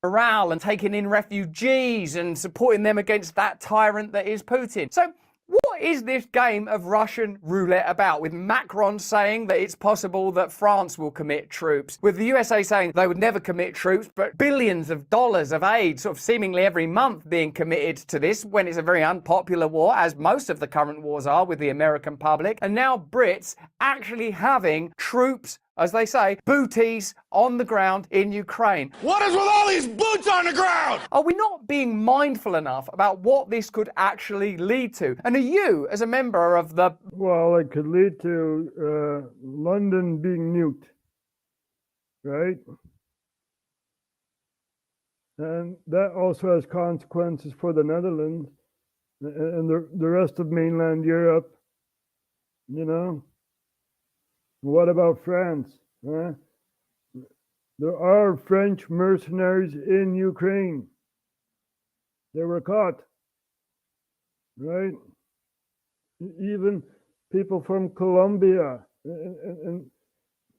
Morale and taking in refugees and supporting them against that tyrant that is Putin. So what is this game of Russian roulette about, with Macron saying that it's possible that France will commit troops, with the USA saying they would never commit troops, but billions of dollars of aid sort of seemingly every month being committed to this when it's a very unpopular war, as most of the current wars are with the American public, and now Brits actually having troops, as they say, booties on the ground in Ukraine. What is with all these boots on the ground? Are we not being mindful enough about what this could actually lead to? And are you, as a member of the... Well, it could lead to London being nuked, right? And that also has consequences for the Netherlands and the rest of mainland Europe, What about France? There are French mercenaries in Ukraine. They were caught, right? Even people from Colombia and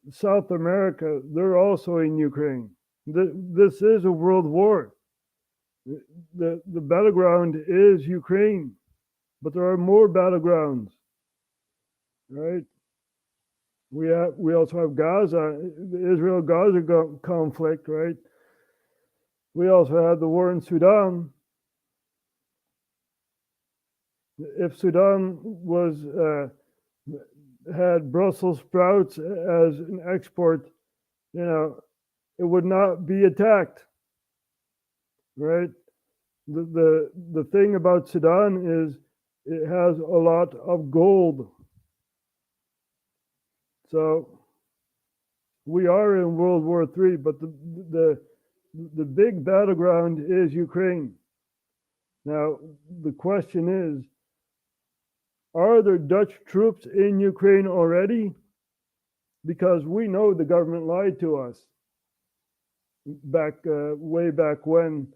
South America, they're also in Ukraine. This is a world war. The battleground is Ukraine, but there are more battlegrounds, right? We also have Gaza, the Israel-Gaza conflict, right? We also had the war in Sudan. If Sudan had Brussels sprouts as an export, it would not be attacked, right? The thing about Sudan is it has a lot of gold. So we are in World War III, but the big battleground is Ukraine. Now, the question is, are there Dutch troops in Ukraine already? Because we know the government lied to us way back when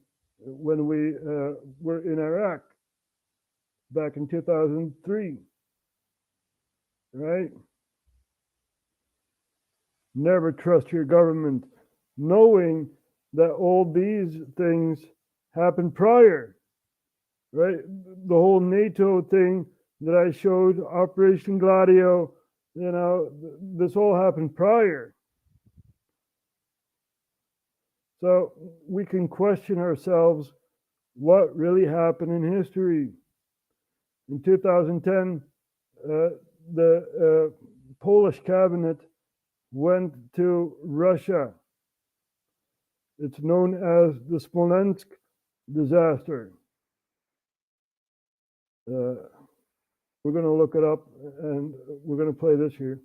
we were in Iraq, back in 2003, right? Never trust your government, knowing that all these things happened prior, right? The whole NATO thing that I showed, Operation Gladio, this all happened prior. So we can question ourselves what really happened in history. In 2010, the Polish cabinet went to Russia. It's known as the Smolensk disaster. We're going to look it up and we're going to play this here.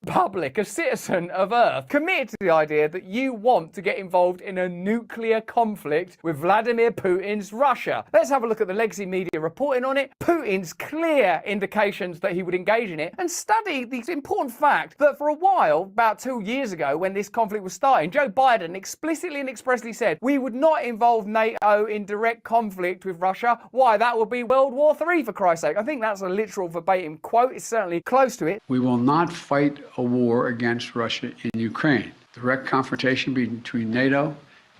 public, a citizen of Earth, committed to the idea that you want to get involved in a nuclear conflict with Vladimir Putin's Russia. Let's have a look at the legacy media reporting on it, Putin's clear indications that he would engage in it, and study the important fact that for a while, about 2 years ago, when this conflict was starting, Joe Biden explicitly and expressly said we would not involve NATO in direct conflict with Russia. Why? That would be World War III, for Christ's sake. I think that's a literal verbatim quote. It's certainly close to it. We will not fight a war against Russia in Ukraine. Direct confrontation between NATO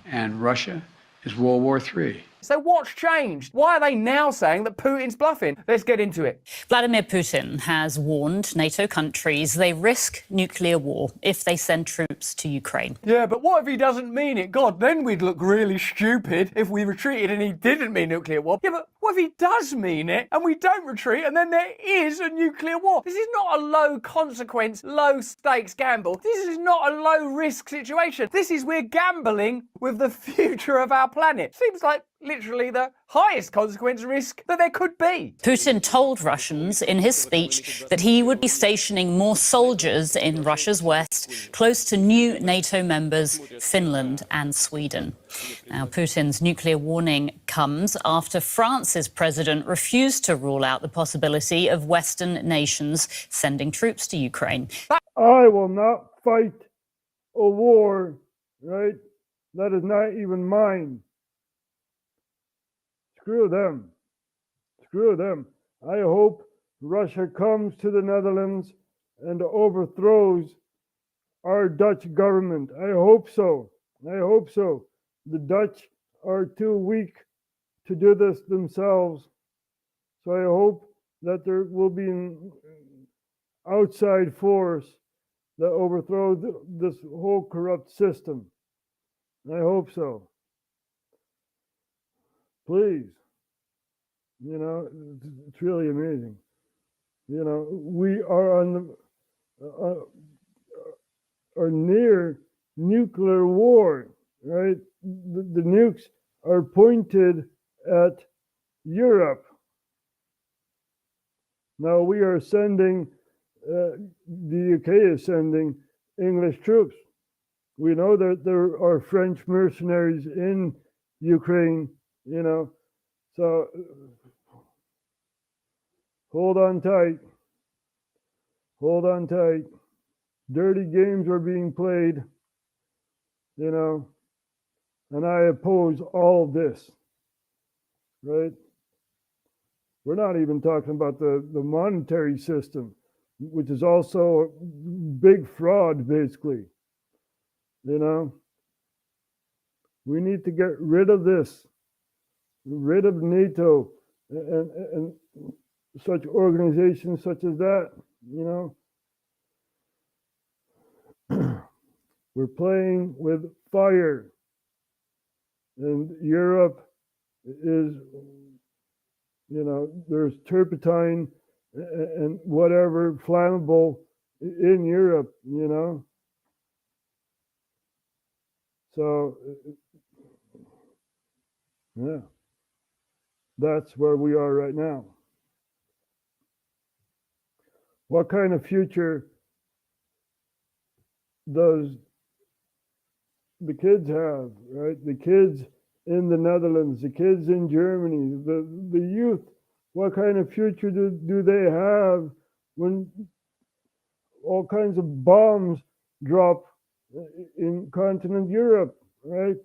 and Russia is World War III. So what's changed? Why are they now saying that Putin's bluffing? Let's get into it. Vladimir Putin has warned NATO countries they risk nuclear war if they send troops to Ukraine. Yeah, but what if he doesn't mean it? God, then we'd look really stupid if we retreated and he didn't mean nuclear war. Yeah, but what if he does mean it and we don't retreat and then there is a nuclear war? This is not a low consequence, low stakes gamble. This is not a low risk situation. This is we're gambling with the future of our planet. Seems like literally the highest consequence risk that there could be. Putin told Russians in his speech that he would be stationing more soldiers in Russia's west, close to new NATO members Finland and Sweden. Now, Putin's nuclear warning comes after France's president refused to rule out the possibility of Western nations sending troops to Ukraine. I will not fight a war, right? That is not even mine. Screw them. Screw them. I hope Russia comes to the Netherlands and overthrows our Dutch government. I hope so. I hope so. The Dutch are too weak to do this themselves. So I hope that there will be an outside force that overthrows this whole corrupt system. I hope so. Please. You know, it's really amazing. You know, we are on the are near nuclear war, right? The nukes are pointed at Europe. Now we are sending, the UK is sending English troops. We know that there are French mercenaries in Ukraine, you know, so hold on tight. Hold on tight. Dirty games are being played, you know, and I oppose all of this, right? We're not even talking about the monetary system, which is also a big fraud, basically. You know, we need to get rid of this, rid of NATO and such organizations such as that, you know. We're playing with fire, and Europe is, you know, there's turpentine and whatever flammable in Europe, you know. So, yeah, that's where we are right now. What kind of future does the kids have, right? The kids in the Netherlands, the kids in Germany, the youth, what kind of future do they have when all kinds of bombs drop in continent Europe, right?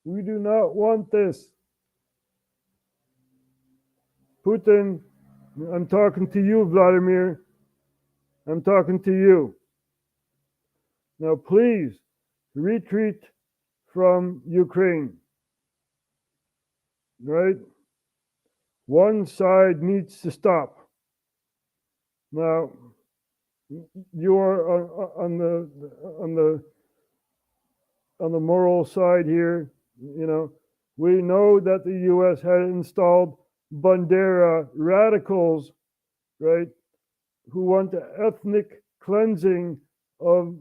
We do not want this. Putin, I'm talking to you, Vladimir. I'm talking to you. Now, please retreat from Ukraine, right? One side needs to stop. Now, you are on the moral side here. You know, we know that the U.S. had installed Bandera radicals, right, who want the ethnic cleansing of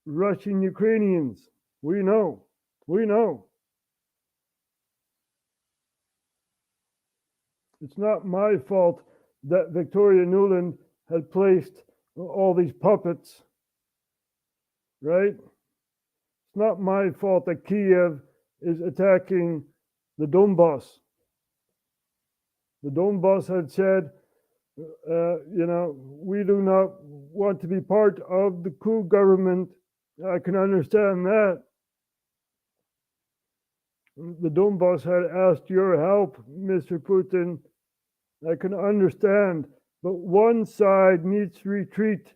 Russian Ukrainians. We know. It's not my fault that Victoria Nuland had placed all these puppets right? It's not my fault that Kiev is attacking the Donbass. The Donbass had said, we do not want to be part of the coup government. I can understand that. The Donbass had asked your help, Mr. Putin. I can understand, but one side needs to retreat.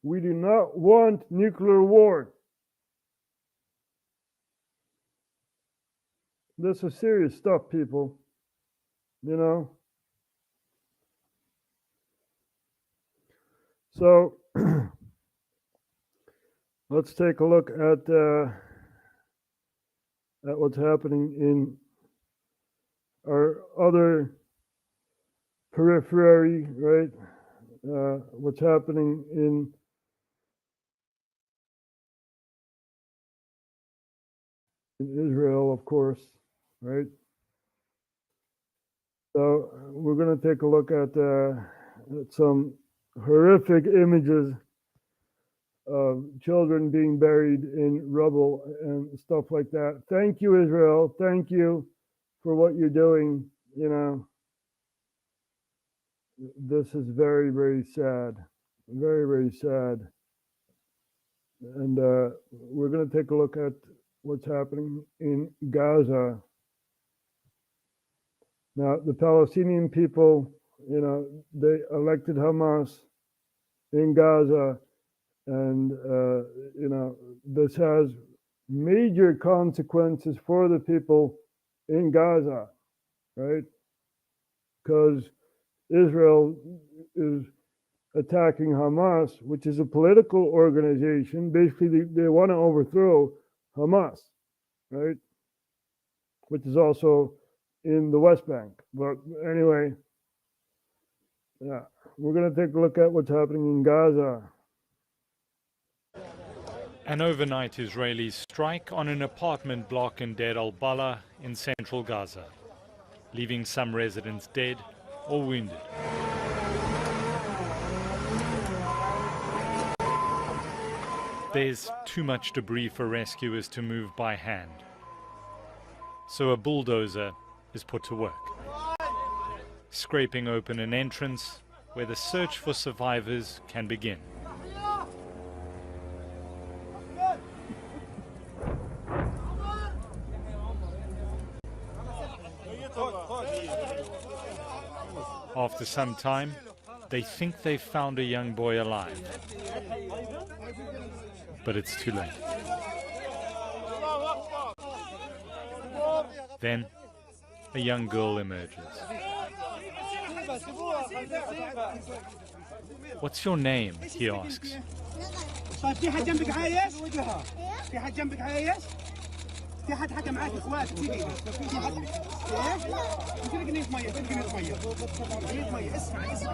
We do not want nuclear war. This is serious stuff, people. So let's take a look at what's happening in our other periphery, right? What's happening in Israel, of course, right? So we're going to take a look at some horrific images of children being buried in rubble and stuff like that. Thank you, Israel. Thank you for what you're doing. This is very, very sad. Very, very sad. And we're going to take a look at what's happening in Gaza. Now, the Palestinian people, they elected Hamas in Gaza, and this has major consequences for the people in Gaza, right? Because Israel is attacking Hamas, which is a political organization. Basically, they want to overthrow Hamas, right? Which is also in the West Bank. But anyway, yeah, we're going to take a look at what's happening in Gaza. An overnight Israeli strike on an apartment block in Deir al-Balah in central Gaza, leaving some residents dead or wounded. There's too much debris for rescuers to move by hand, so a bulldozer is put to work, scraping open an entrance where the search for survivors can begin. After some time, they think they've found a young boy alive. But it's too late. Then, a young girl emerges. What's your name? He asks. في حد حكى معاك اخواتك في ايه؟ في حد قلت لك نيت ميه قلت لك نيت ميه اسمع اسمع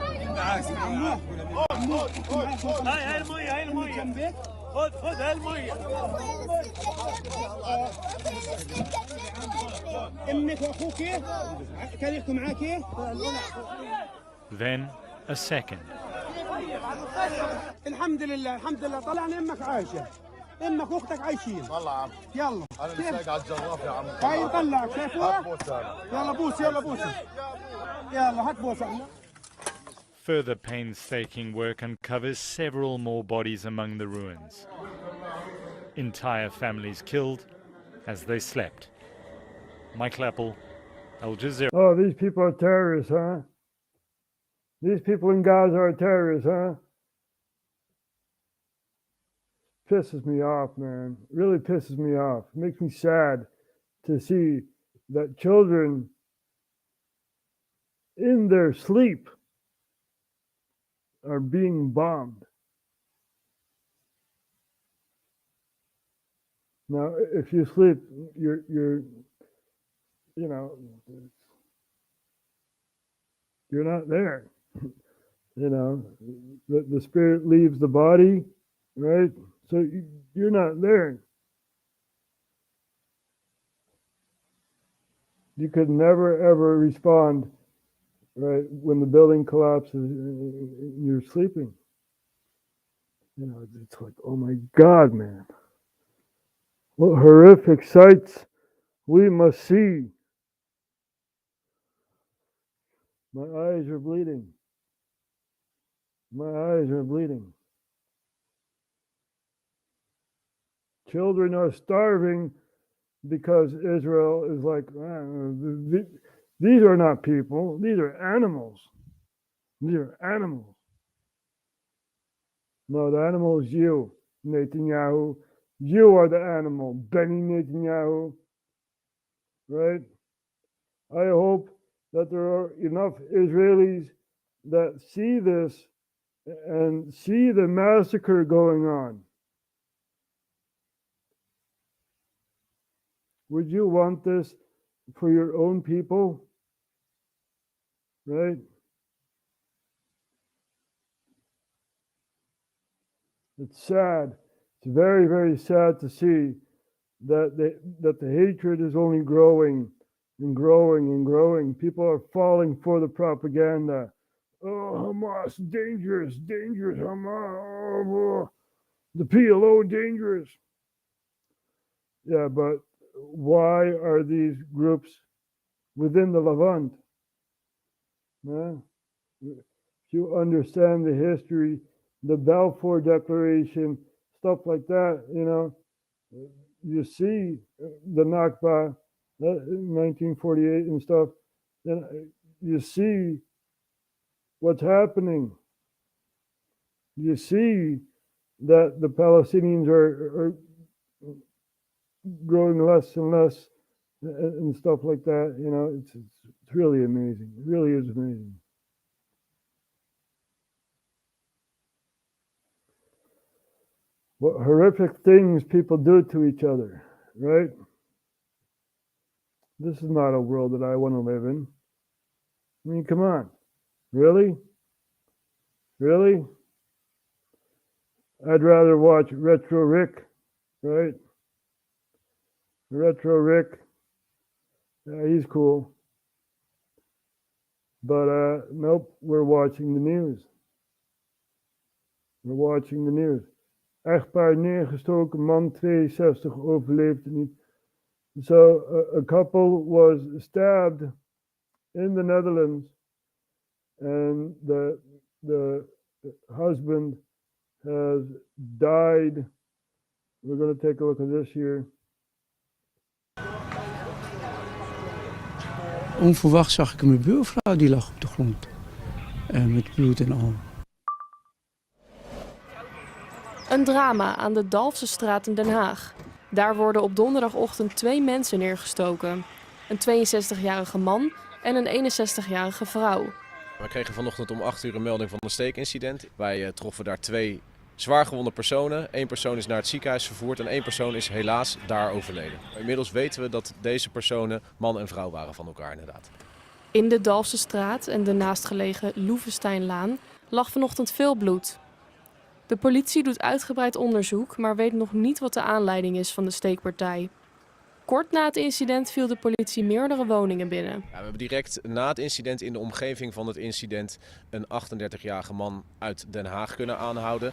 هاي الميه جنبك خذ هاي الميه امك واخوك كان يحكوا معاك. Then a second. الحمد لله طلعنا امك عايشه. امك واختك عايشين والله عم. يلا انا اللي سايق على الجراف يا عم. هاي نطلعك شايفوها؟ يلا بوس يلا هات بوسه. Further painstaking work uncovers several more bodies among the ruins. Entire families killed as they slept. Michael Apple, Al Jazeera. Oh, these people are terrorists, huh? These people in Gaza are terrorists, huh? Pisses me off, man. Really pisses me off. Makes me sad to see that children in their sleep are being bombed. Now, if you sleep, you're not there. The spirit leaves the body, right? So you're not there. You could never, ever respond, right, when the building collapses and you're sleeping. You know, it's like, oh my God, man. What horrific sights we must see. My eyes are bleeding. My eyes are bleeding. Children are starving because Israel is like, these are not people, these are animals. These are animals. No, the animal is you, Netanyahu. You are the animal, Benny Netanyahu. Right? I hope that there are enough Israelis that see this and see the massacre going on. Would you want this for your own people? Right? It's sad. It's very, very sad to see that the hatred is only growing and growing and growing. People are falling for the propaganda. Oh, Hamas, dangerous, dangerous, Hamas. Oh, the PLO, dangerous. Yeah, but why are these groups within the Levant? Yeah? If you understand the history, the Balfour Declaration, stuff like that, you know, you see the Nakba, 1948 and stuff, then you see what's happening. You see that the Palestinians are growing less and less and stuff like that. You know, it's really amazing. It really is amazing. What horrific things people do to each other, right? This is not a world that I want to live in. I mean, come on. Really? Really? I'd rather watch Retro Rick, right? Retro Rick, he's cool. But nope, we're watching the news. We're watching the news. Echtpaar neergestoken, man 62 overleefde niet. So a couple was stabbed in the Netherlands, and the husband has died. We're going to take a look at this here. Onverwacht zag ik mijn buurvrouw, die lag op de grond. Met bloed en al. Een drama aan de Dalfse straat in Den Haag. Daar worden op donderdagochtend 2 mensen neergestoken. Een 62-jarige man en een 61-jarige vrouw. We kregen vanochtend om 8 uur een melding van een steekincident. Wij troffen daar 2 zwaargewonde personen. 1 persoon is naar het ziekenhuis vervoerd en 1 persoon is helaas daar overleden. Inmiddels weten we dat deze personen man en vrouw waren van elkaar inderdaad. In de Dalfse straat en de naastgelegen Loevesteinlaan lag vanochtend veel bloed. De politie doet uitgebreid onderzoek, maar weet nog niet wat de aanleiding is van de steekpartij. Kort na het incident viel de politie meerdere woningen binnen. Ja, we hebben direct na het incident in de omgeving van het incident een 38-jarige man uit Den Haag kunnen aanhouden.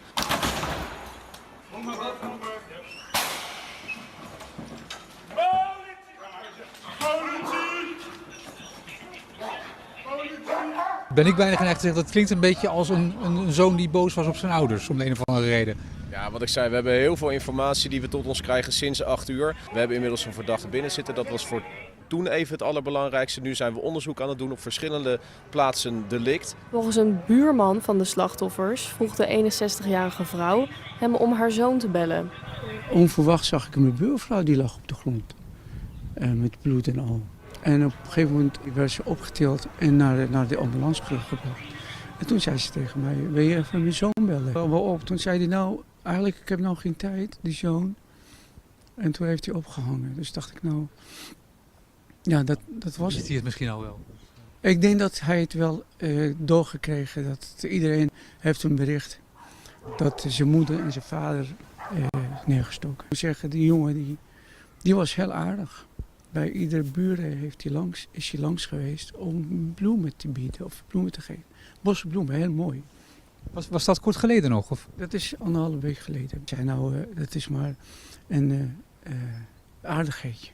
Ben ik bijna geneigd te zeggen, dat klinkt een beetje als een zoon die boos was op zijn ouders, om de een of andere reden. Ja, wat ik zei, we hebben heel veel informatie die we tot ons krijgen sinds 8 uur. We hebben inmiddels een verdachte binnen zitten, dat was voor toen even het allerbelangrijkste. Nu zijn we onderzoek aan het doen op verschillende plaatsen delict. Volgens een buurman van de slachtoffers vroeg de 61-jarige vrouw hem om haar zoon te bellen. Onverwacht zag ik mijn buurvrouw, die lag op de grond. Met bloed en al. En op een gegeven moment werd ze opgetild en naar de ambulance gebracht. En toen zei ze tegen mij, wil je even mijn zoon bellen? Waarop? Toen zei hij, nou, eigenlijk ik heb nou geen tijd, die zoon. En toen heeft hij opgehangen. Dus dacht ik, nou, ja, dat was het. Ziet hij het misschien al wel? Ik denk dat hij het wel doorgekregen. Dat iedereen heeft een bericht dat zijn moeder en zijn vader neergestoken. Ik moet zeggen, die jongen die was heel aardig. Bij iedere buren is hij langs geweest om bloemen te bieden of bloemen te geven. Bosse bloemen, heel mooi. Was dat kort geleden nog? Of? Dat is 1,5 week geleden. Zei nou, dat is maar een aardigheidje.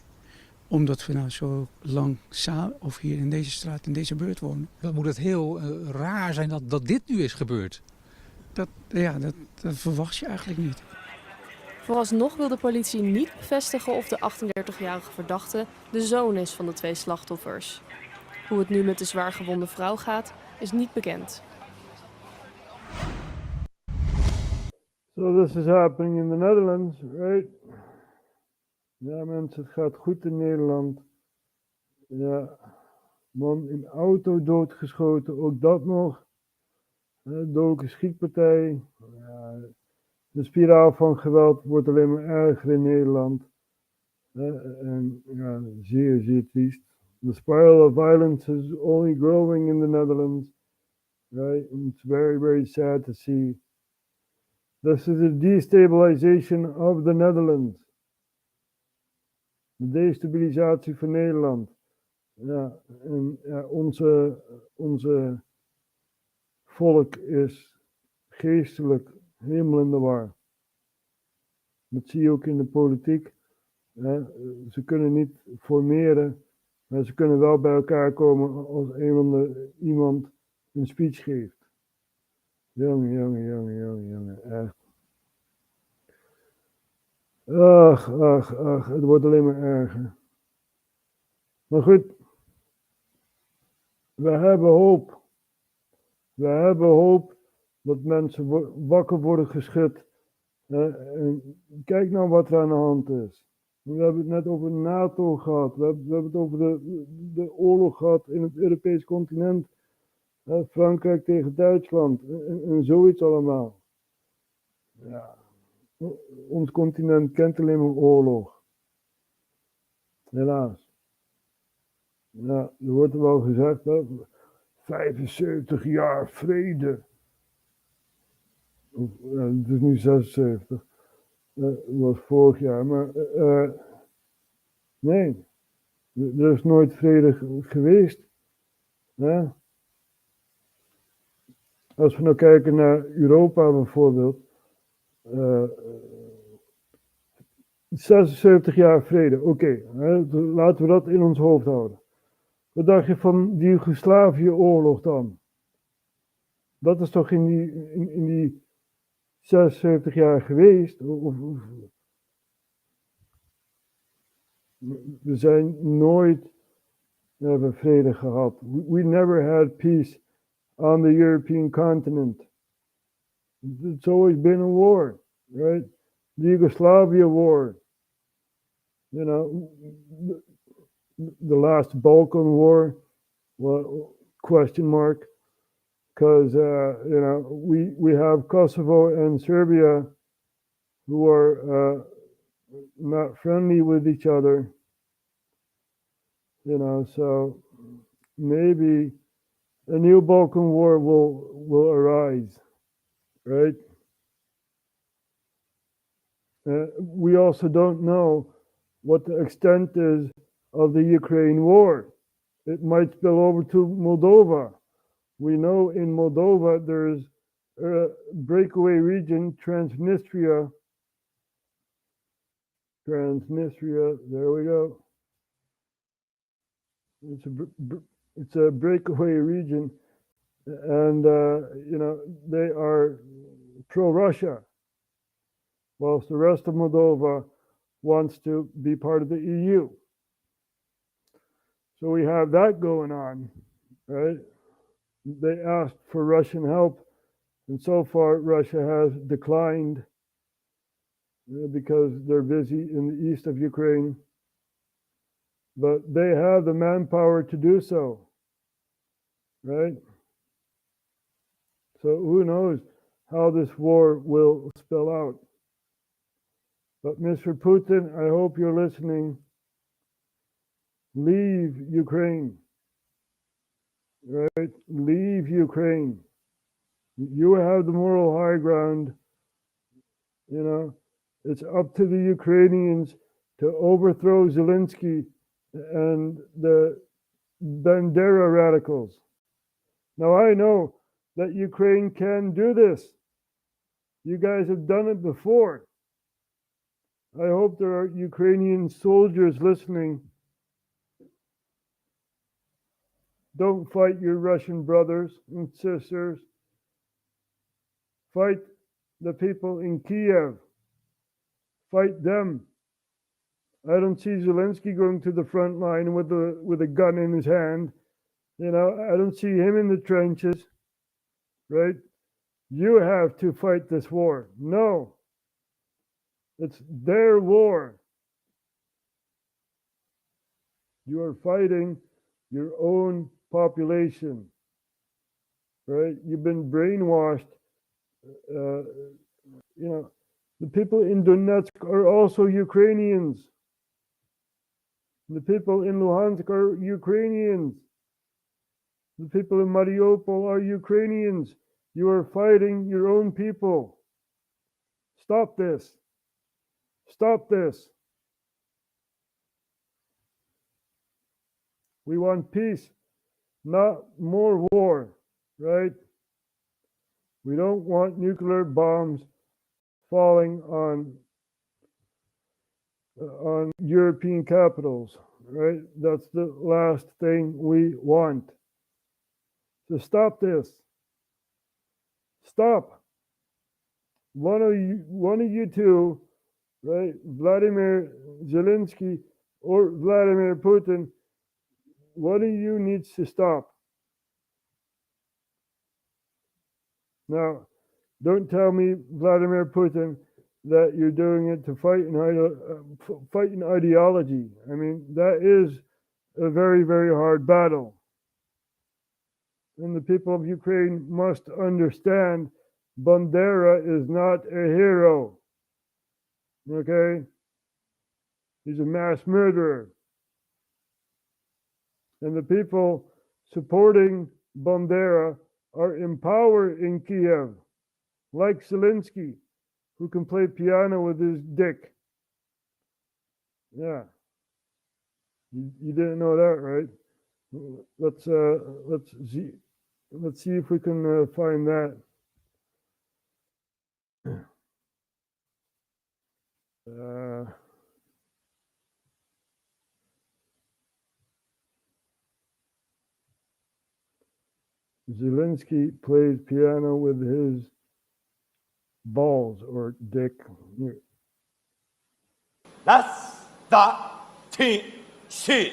Omdat we nou zo lang samen, of hier in deze straat, in deze buurt wonen. Dan moet het heel raar zijn dat dit nu is gebeurd. Dat verwacht je eigenlijk niet. Vooralsnog wil de politie niet bevestigen of de 38-jarige verdachte de zoon is van de 2 slachtoffers. Hoe het nu met de zwaargewonde vrouw gaat, is niet bekend. So this is happening in the Netherlands, right? Ja mensen, het gaat goed in Nederland. Ja, man in auto doodgeschoten, ook dat nog. Dodelijke schietpartij. Ja, de spiraal van geweld wordt alleen maar erger in Nederland. En ja, zeer, zeer triest. The spiral of violence is only growing in the Netherlands. Right? And it's very, very sad to see. This is the destabilization of the Netherlands. De destabilisatie van Nederland. Ja, en ja, onze volk is geestelijk helemaal in de war. Dat zie je ook in de politiek. Ze kunnen niet formeren, maar ze kunnen wel bij elkaar komen als iemand een speech geeft. Jongen, echt. Ach, het wordt alleen maar erger. Maar goed, we hebben hoop. We hebben hoop dat mensen wakker worden geschud. En kijk nou wat er aan de hand is. We hebben het net over NATO gehad. We hebben het over de oorlog gehad in het Europees continent. Frankrijk tegen Duitsland. En zoiets allemaal. Ja. Ons continent kent alleen maar oorlog. Helaas. Ja, er wordt er wel gezegd, 75 jaar vrede. Het is nu 76. Dat was vorig jaar, maar nee, er is nooit vrede geweest. Als we nou kijken naar Europa bijvoorbeeld. 76 jaar vrede, oké, laten we dat in ons hoofd houden. Wat dacht je van die Joegoslavië-oorlog dan? Dat is toch in die 76 jaar geweest? We zijn nooit hebben vrede gehad. We never had peace on the European continent. It's always been a war, right? The Yugoslavia war. You know, the last Balkan war, well, question mark, because you know we have Kosovo and Serbia who are not friendly with each other. You know, so maybe a new Balkan war will arise, right? We also don't know what the extent is of the Ukraine war. It might spill over to Moldova. We know in Moldova there's a breakaway region, Transnistria. Transnistria, there we go. It's a breakaway region, and you know, they are pro-Russia, whilst the rest of Moldova wants to be part of the EU. So we have that going on, right? They asked for Russian help, and so far Russia has declined because they're busy in the east of Ukraine. But they have the manpower to do so, right? So who knows how this war will spill out. But Mr. Putin, I hope you're listening. Leave Ukraine, right? Leave Ukraine. You have the moral high ground. You know, it's up to the Ukrainians to overthrow Zelensky and the Bandera radicals. Now I know that Ukraine can do this. You guys have done it before. I hope there are Ukrainian soldiers listening. Don't fight your Russian brothers and sisters. Fight the people in Kiev. Fight them. I don't see Zelensky going to the front line with a gun in his hand. You know, I don't see him in the trenches, right? You have to fight this war. No. It's their war. You are fighting your own population, right? You've been brainwashed. You know, the people in Donetsk are also Ukrainians. The people in Luhansk are Ukrainians. The people in Mariupol are Ukrainians. You are fighting your own people. Stop this. Stop this. We want peace, not more war, right? We don't want nuclear bombs falling on European capitals, right? That's the last thing we want. So stop this. Stop. One of you two, right? Vladimir Zelensky or Vladimir Putin, one of you needs to stop. Now, don't tell me, Vladimir Putin, that you're doing it to fight an ideology. I mean, that is a very, very hard battle. And the people of Ukraine must understand Bandera is not a hero. Okay? He's a mass murderer. And the people supporting Bandera are in power in Kiev, like Zelensky, who can play piano with his dick. Yeah. You didn't know that, right? Let's see if we can find that. Zelensky plays piano with his balls or dick. Las, da, ti, si.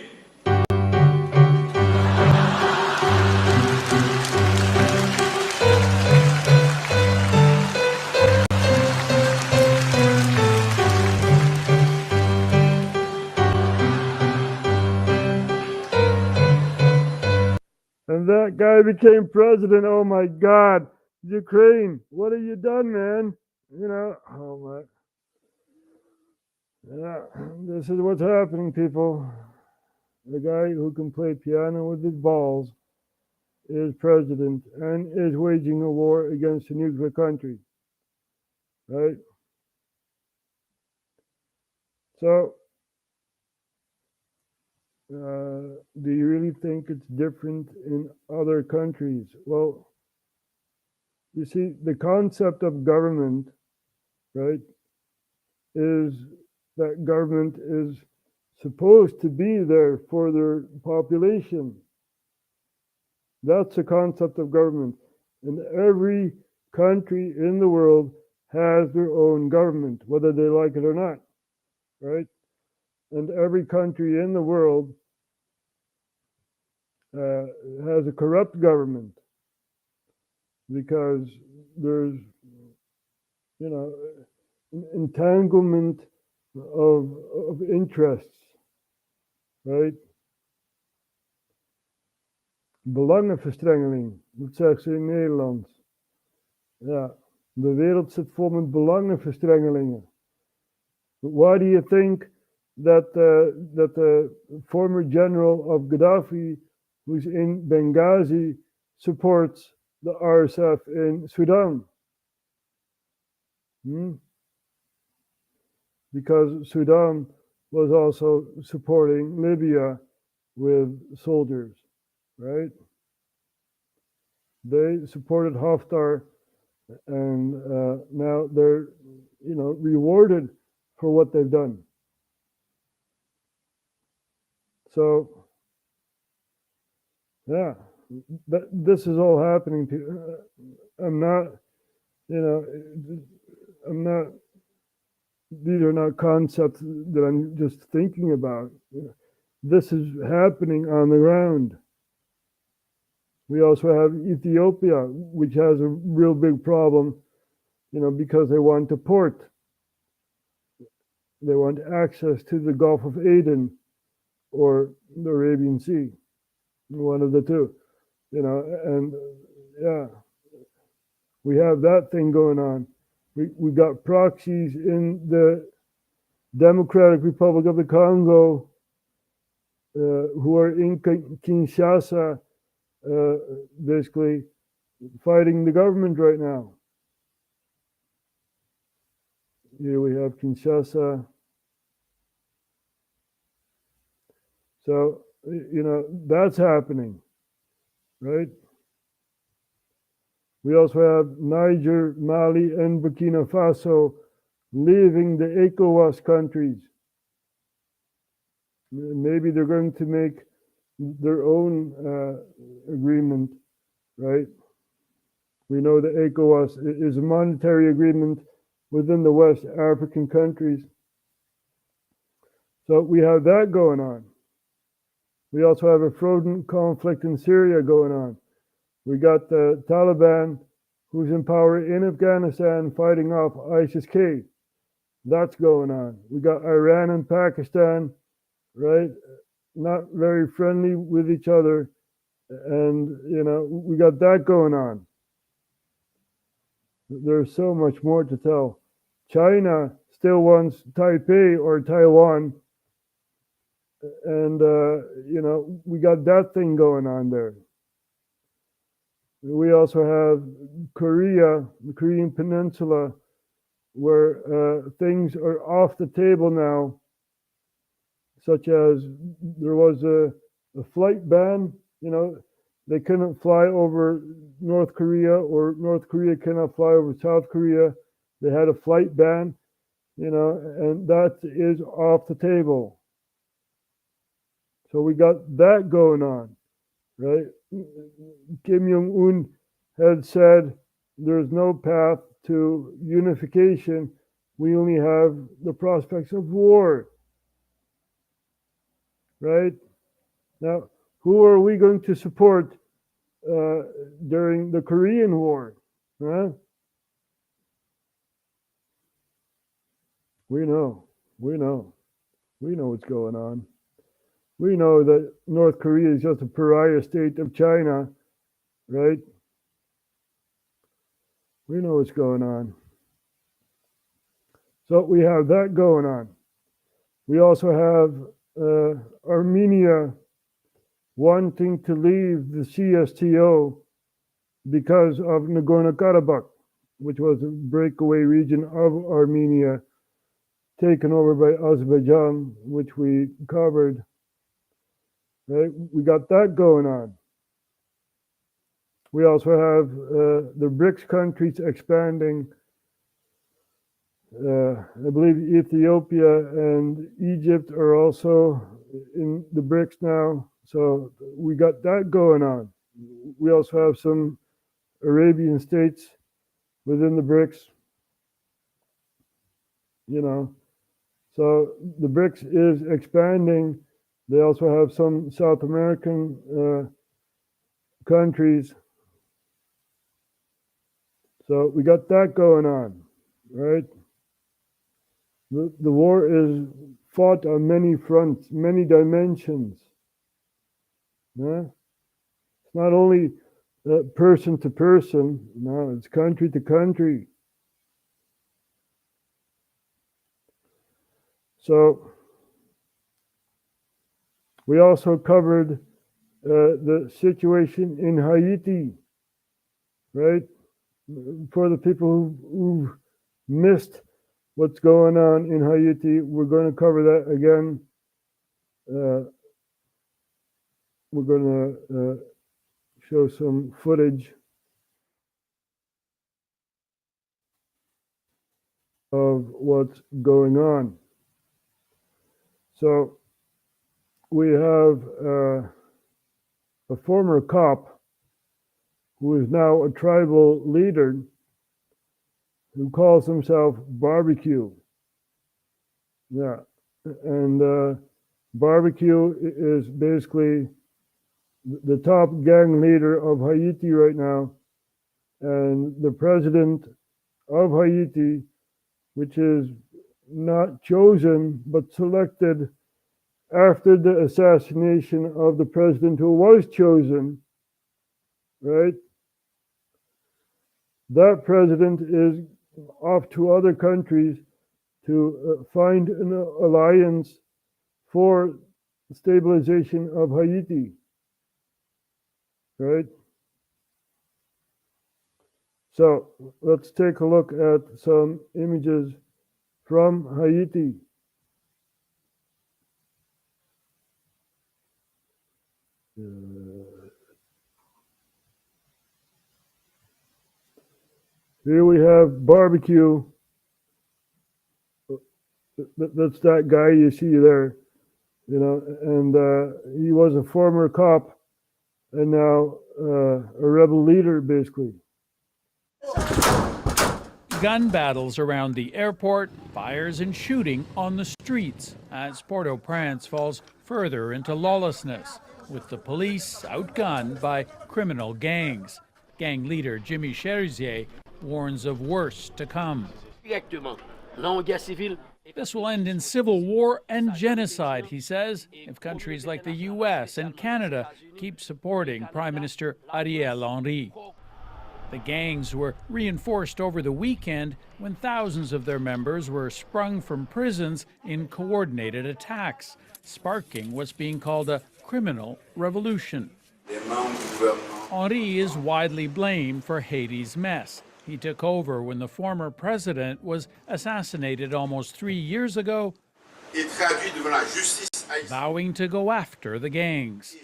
And that guy became president. Oh my God. Ukraine, what have you done, man? You know, oh my. Yeah, this is what's happening, people. The guy who can play piano with his balls is president and is waging a war against a nuclear country. Right? So, do you really think it's different in other countries? Well, you see, the concept of government, right, is that government is supposed to be there for their population. That's the concept of government. And every country in the world has their own government, whether they like it or not, right? And every country in the world has a corrupt government because there's, you know, entanglement of interests, right? Belangenverstrengeling, dat zegt ze in Nederlands. Ja, de wereld zit vol met belangenverstrengelingen. Why do you think that the former general of Gaddafi, who's in Benghazi, supports the RSF in Sudan? Because Sudan was also supporting Libya with soldiers, right? They supported Haftar, and now they're, rewarded for what they've done. So, yeah, this is all happening to. I'm not, I'm not. These are not concepts that I'm just thinking about. This is happening on the ground. We also have Ethiopia, which has a real big problem, because they want a port. They want access to the Gulf of Aden or the Arabian Sea, one of the two, and yeah, we have that thing going on. We got proxies in the Democratic Republic of the Congo who are in Kinshasa, basically fighting the government right now. Here we have Kinshasa. So, that's happening, right? We also have Niger, Mali, and Burkina Faso leaving the ECOWAS countries. Maybe they're going to make their own agreement, right? We know that ECOWAS is a monetary agreement within the West African countries. So we have that going on. We also have a frozen conflict in Syria going on. We got the Taliban, who's in power in Afghanistan, fighting off ISIS-K. That's going on. We got Iran and Pakistan, right? Not very friendly with each other. And, we got that going on. There's so much more to tell. China still wants Taipei or Taiwan. And, we got that thing going on there. We also have Korea, the Korean Peninsula, where things are off the table now, such as there was a flight ban. They couldn't fly over North Korea, or North Korea cannot fly over South Korea. They had a flight ban, and that is off the table. So we got that going on, right? Kim Jong-un had said there's no path to unification. We only have the prospects of war, right? Now, who are we going to support during the Korean War? Huh? We know what's going on. We know that North Korea is just a pariah state of China, right? We know what's going on. So we have that going on. We also have Armenia wanting to leave the CSTO because of Nagorno-Karabakh, which was a breakaway region of Armenia taken over by Azerbaijan, which we covered. Right? We got that going on. We also have the BRICS countries expanding. I believe Ethiopia and Egypt are also in the BRICS now. So we got that going on. We also have some Arabian states within the BRICS. So the BRICS is expanding. They also have some South American countries. So we got that going on, right? The war is fought on many fronts, many dimensions. Yeah? It's not only person to person, no, it's country to country. So we also covered the situation in Haiti, right? For the people who've missed what's going on in Haiti, we're going to cover that again. We're going to show some footage of what's going on. So we have a former cop who is now a tribal leader who calls himself Barbecue. Yeah, and Barbecue is basically the top gang leader of Haiti right now, and the president of Haiti, which is not chosen but selected after the assassination of the president who was chosen, right? That president is off to other countries to find an alliance for stabilization of Haiti, right? So let's take a look at some images from Haiti. Here we have Barbecue. That's that guy you see there, you know, and he was a former cop and now a rebel leader, basically. Gun battles around the airport, fires and shooting on the streets as Port-au-Prince falls further into lawlessness, with the police outgunned by criminal gangs. Gang leader Jimmy Cherizier warns of worse to come. This will end in civil war and genocide, he says, if countries like the US and Canada keep supporting Prime Minister Ariel Henry. The gangs were reinforced over the weekend when thousands of their members were sprung from prisons in coordinated attacks, sparking what's being called a criminal revolution. Henry is widely blamed for Haiti's mess. He took over when the former president was assassinated almost 3 years ago, vowing to go after the gangs.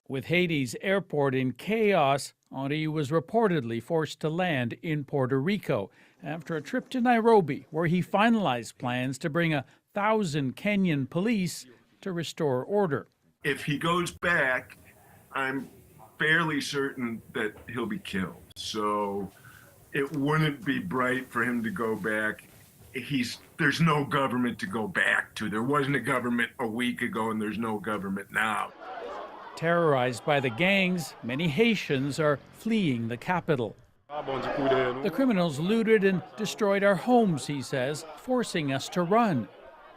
With Haiti's airport in chaos, Henry was reportedly forced to land in Puerto Rico after a trip to Nairobi, where he finalized plans to bring 1,000 Kenyan police to restore order. If he goes back, I'm fairly certain that he'll be killed. So it wouldn't be bright for him to go back. There's no government to go back to. There wasn't a government a week ago, and there's no government now. Terrorized by the gangs, many Haitians are fleeing the capital. The criminals looted and destroyed our homes, he says, forcing us to run.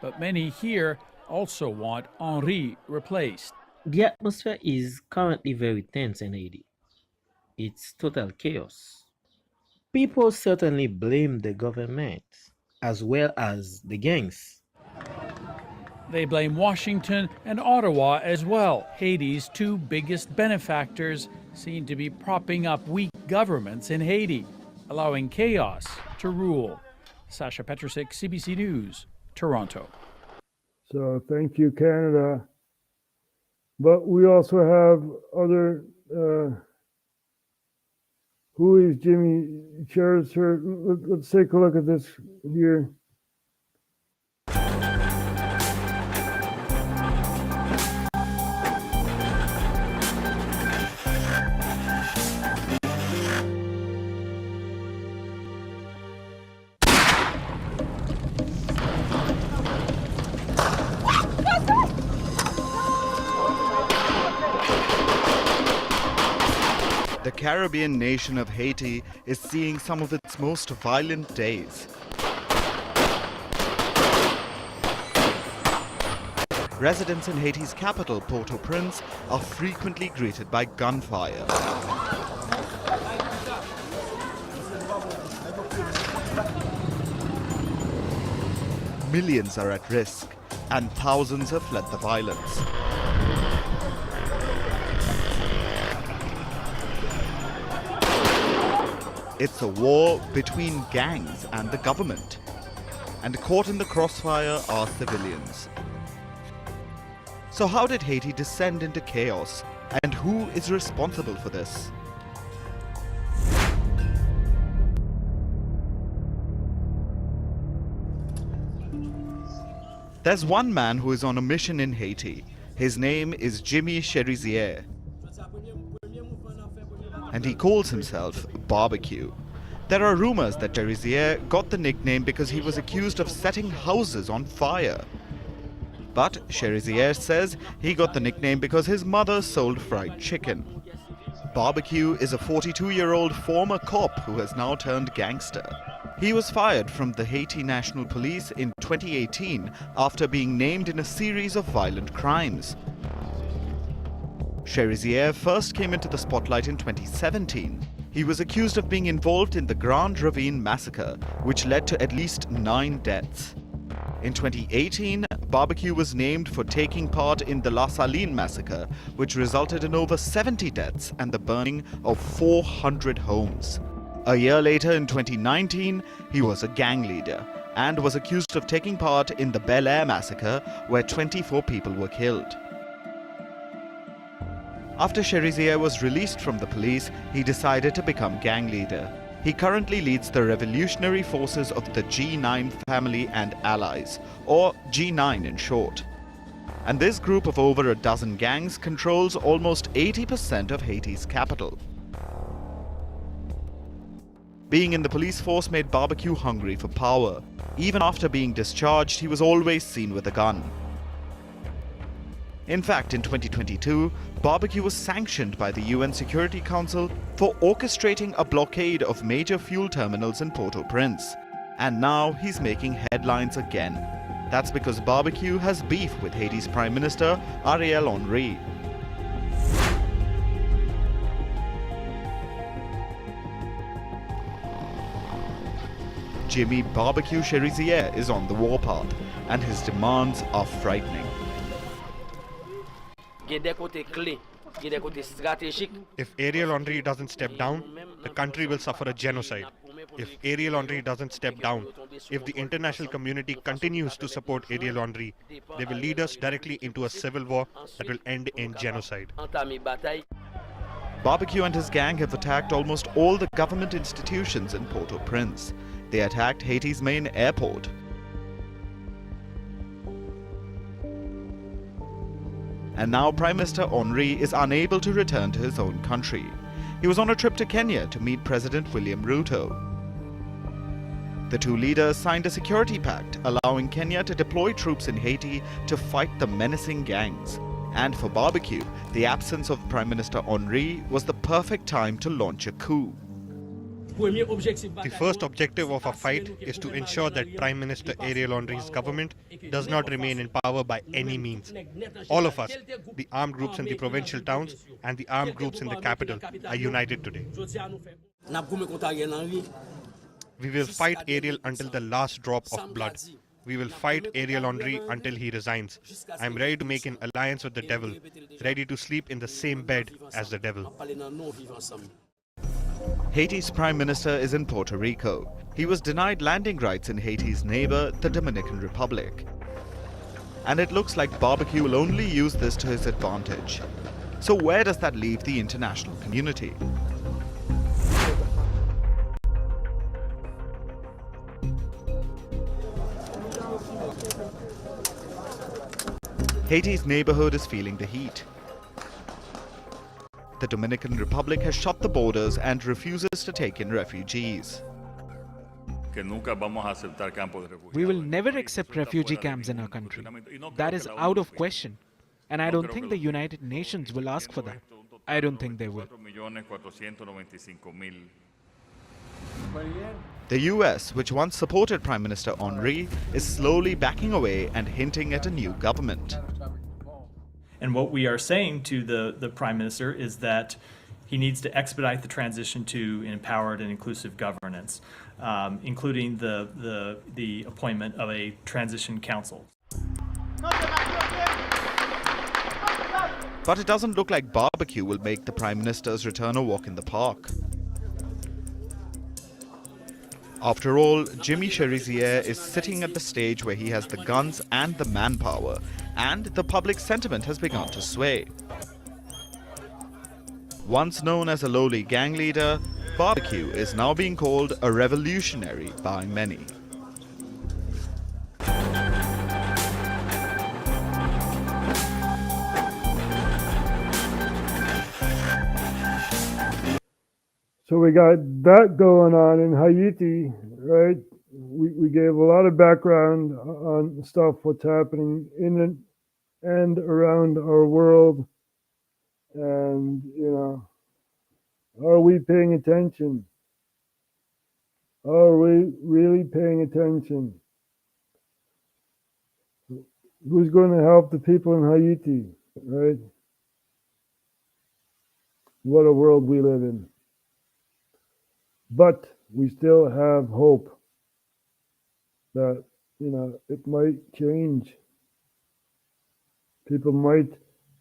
But many here also want Henry replaced. The atmosphere is currently very tense in Haiti. It's total chaos. People certainly blame the government as well as the gangs. They blame Washington and Ottawa as well. Haiti's two biggest benefactors seem to be propping up weak governments in Haiti, allowing chaos to rule. Sasha Petrusik, CBC News, Toronto. So thank you, Canada. But we also have other, who is Jimmy Cherizier? Let's take a look at this here. The Caribbean nation of Haiti is seeing some of its most violent days. Residents in Haiti's capital, Port-au-Prince, are frequently greeted by gunfire. Millions are at risk, and thousands have fled the violence. It's a war between gangs and the government. And caught in the crossfire are civilians. So how did Haiti descend into chaos? And who is responsible for this? There's one man who is on a mission in Haiti. His name is Jimmy Cherizier, and he calls himself Barbecue. There are rumors that Cherizier got the nickname because he was accused of setting houses on fire. But Cherizier says he got the nickname because his mother sold fried chicken. Barbecue is a 42-year-old former cop who has now turned gangster. He was fired from the Haiti National Police in 2018 after being named in a series of violent crimes. Cherizier first came into the spotlight in 2017. He was accused of being involved in the Grand Ravine massacre, which led to at least 9 deaths. In 2018, Barbecue was named for taking part in the La Saline massacre, which resulted in over 70 deaths and the burning of 400 homes. A year later, in 2019, he was a gang leader and was accused of taking part in the Bel Air massacre, where 24 people were killed. After Cherizier was released from the police, he decided to become gang leader. He currently leads the revolutionary forces of the G9 family and allies, or G9 in short. And this group of over a dozen gangs controls almost 80% of Haiti's capital. Being in the police force made Barbecue hungry for power. Even after being discharged, he was always seen with a gun. In fact, in 2022, Barbecue was sanctioned by the UN Security Council for orchestrating a blockade of major fuel terminals in Port-au-Prince. And now he's making headlines again. That's because Barbecue has beef with Haiti's Prime Minister, Ariel Henry. Jimmy Barbecue Cherizier is on the warpath, and his demands are frightening. If Ariel Henry doesn't step down, the country will suffer a genocide. If Ariel Henry doesn't step down, if the international community continues to support Ariel Henry, they will lead us directly into a civil war that will end in genocide. Barbecue and his gang have attacked almost all the government institutions in Port-au-Prince. They attacked Haiti's main airport. And now Prime Minister Henry is unable to return to his own country. He was on a trip to Kenya to meet President William Ruto. The two leaders signed a security pact allowing Kenya to deploy troops in Haiti to fight the menacing gangs. And for Barbecue, the absence of Prime Minister Henry was the perfect time to launch a coup. The first objective of our fight is to ensure that Prime Minister Ariel Henry's government does not remain in power by any means. All of us, the armed groups in the provincial towns and the armed groups in the capital, are united today. We will fight Ariel until the last drop of blood. We will fight Ariel Henry until he resigns. I am ready to make an alliance with the devil, ready to sleep in the same bed as the devil. Haiti's Prime Minister is in Puerto Rico. He was denied landing rights in Haiti's neighbor, the Dominican Republic. And it looks like Barbecue will only use this to his advantage. So where does that leave the international community? Haiti's neighborhood is feeling the heat. The Dominican Republic has shut the borders and refuses to take in refugees. We will never accept refugee camps in our country. That is out of question. And I don't think the United Nations will ask for that. I don't think they will. The US, which once supported Prime Minister Henry, is slowly backing away and hinting at a new government. And what we are saying to the Prime Minister is that he needs to expedite the transition to empowered and inclusive governance, including the appointment of a transition council. But it doesn't look like Barbecue will make the Prime Minister's return a walk in the park. After all, Jimmy Cherizier is sitting at the stage where he has the guns and the manpower, and the public sentiment has begun to sway. Once known as a lowly gang leader, Barbecue is now being called a revolutionary by many. So we got that going on in Haiti, right? We gave a lot of background on stuff, what's happening in and around our world. And, are we paying attention? Are we really paying attention? Who's going to help the people in Haiti, right? What a world we live in. But we still have hope that, it might change. People might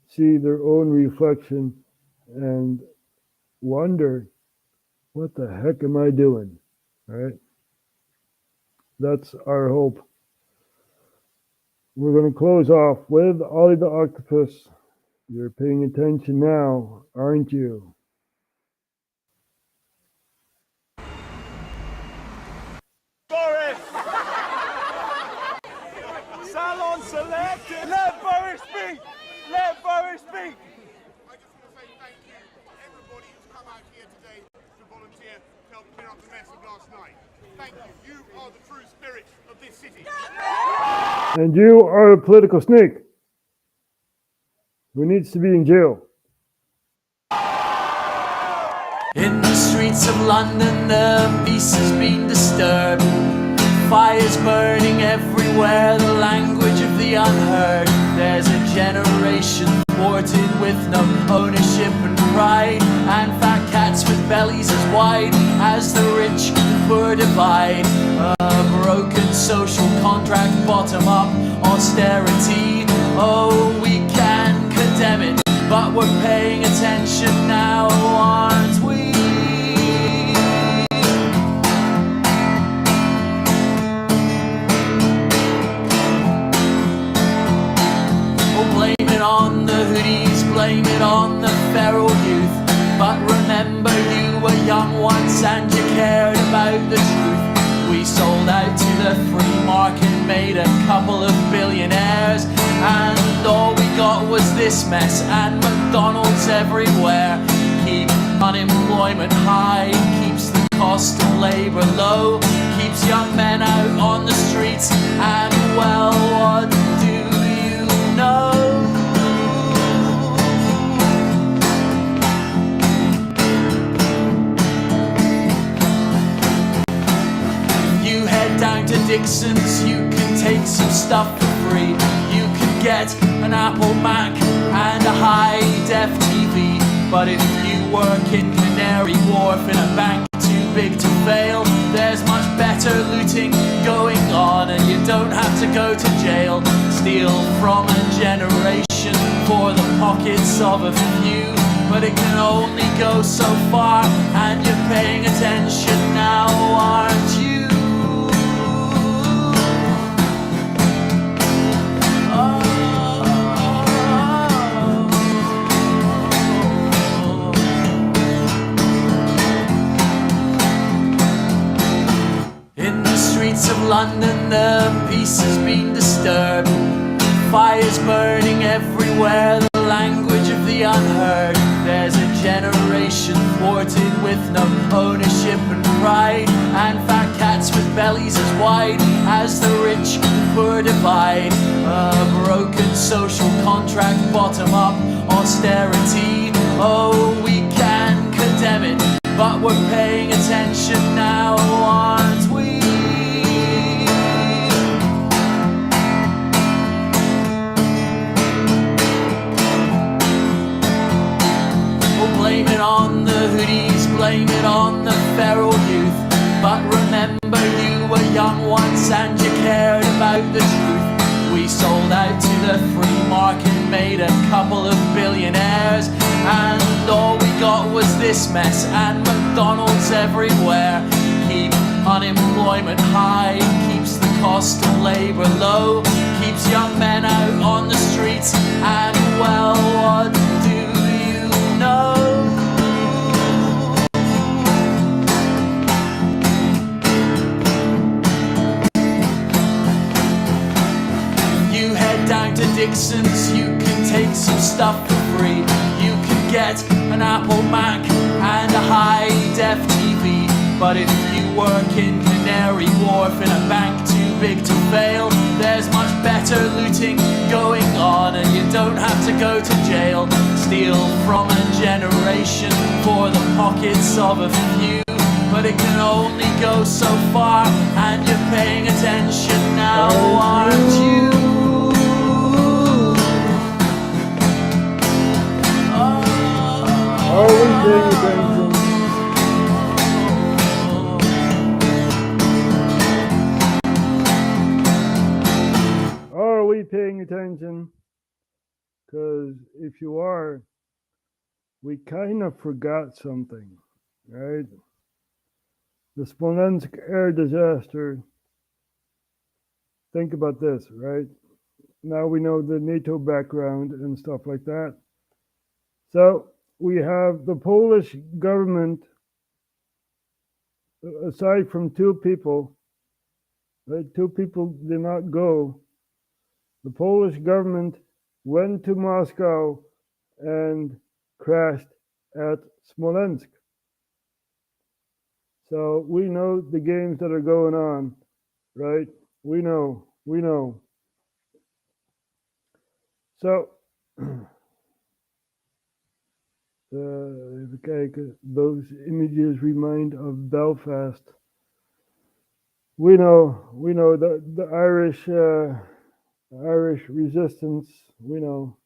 see their own reflection and wonder, what the heck am I doing? Right? That's our hope. We're going to close off with Ollie the Octopus. You're paying attention now, aren't you? Boris! Salon selected! Let Boris speak! Let Boris speak! I just want to say thank you to everybody who's come out here today to volunteer to help clean up the mess of last night. Thank you. You are the true spirit of this city. And you are a political snake who needs to be in jail. In the streets of London, the peace has been disturbed. Fires burning everywhere, the language of the unheard. There's a generation thwarted with no ownership and pride, and fat cats with bellies as wide as the rich and poor divide. A broken social contract, bottom up austerity. Oh, we can condemn it, but we're paying attention now, aren't we? Blame it on the hoodies, blame it on the feral youth. But remember, you were young once and you cared about the truth. We sold out to the free market, made a couple of billionaires, and all we got was this mess and McDonald's everywhere. Keep unemployment high, keeps the cost of labor low, keeps young men out on the streets, and well, what do you know? You head down to Dixon's, you can take some stuff for free. You can get an Apple Mac and a high-def TV. But if you work in Canary Wharf in a bank too big to fail, there's much better looting going on, and you don't have to go to jail. Steal from a generation for the pockets of a few, but it can only go so far, and you're paying attention now, aren't you? Of London, the peace has been disturbed. Fires burning everywhere, the language of the unheard. There's a generation thwarted with no ownership and pride, and fat cats with bellies as wide as the rich and poor divide. A broken social contract, bottom up austerity. Oh, we can condemn it, but we're paying attention now, aren't we? Blame it on the hoodies, blame it on the feral youth. But remember, you were young once and you cared about the truth. We sold out to the free market, made a couple of billionaires, and all we got was this mess and McDonald's everywhere. Keep unemployment high, keeps the cost of labor low, keeps young men out on the streets, and well, what do you know? Down to Dixon's, you can take some stuff for free. You can get an Apple Mac and a high-def TV. But if you work in Canary Wharf in a bank too big to fail, there's much better looting going on, and you don't have to go to jail. Steal from a generation for the pockets of a few, but it can only go so far, and you're paying attention now, aren't you? Are we paying attention? Are we paying attention? Because if you are, we kind of forgot something, right? The Smolensk air disaster. Think about this, right? Now we know the NATO background and stuff like that. So we have the Polish government, aside from two people, right? Two people did not go. The Polish government went to Moscow and crashed at Smolensk. So we know the games that are going on, right? We know. So, even kijken, those images remind of Belfast. We know the Irish resistance, we know.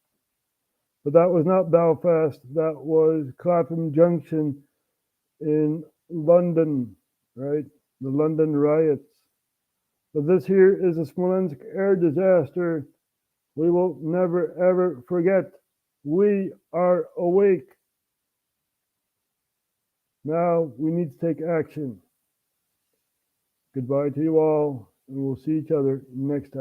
But that was not Belfast, that was Clapham Junction in London, right? The London riots. But this here is a Smolensk air disaster we will never ever forget. We are awake. Now we need to take action. Goodbye to you all, and we'll see each other next time.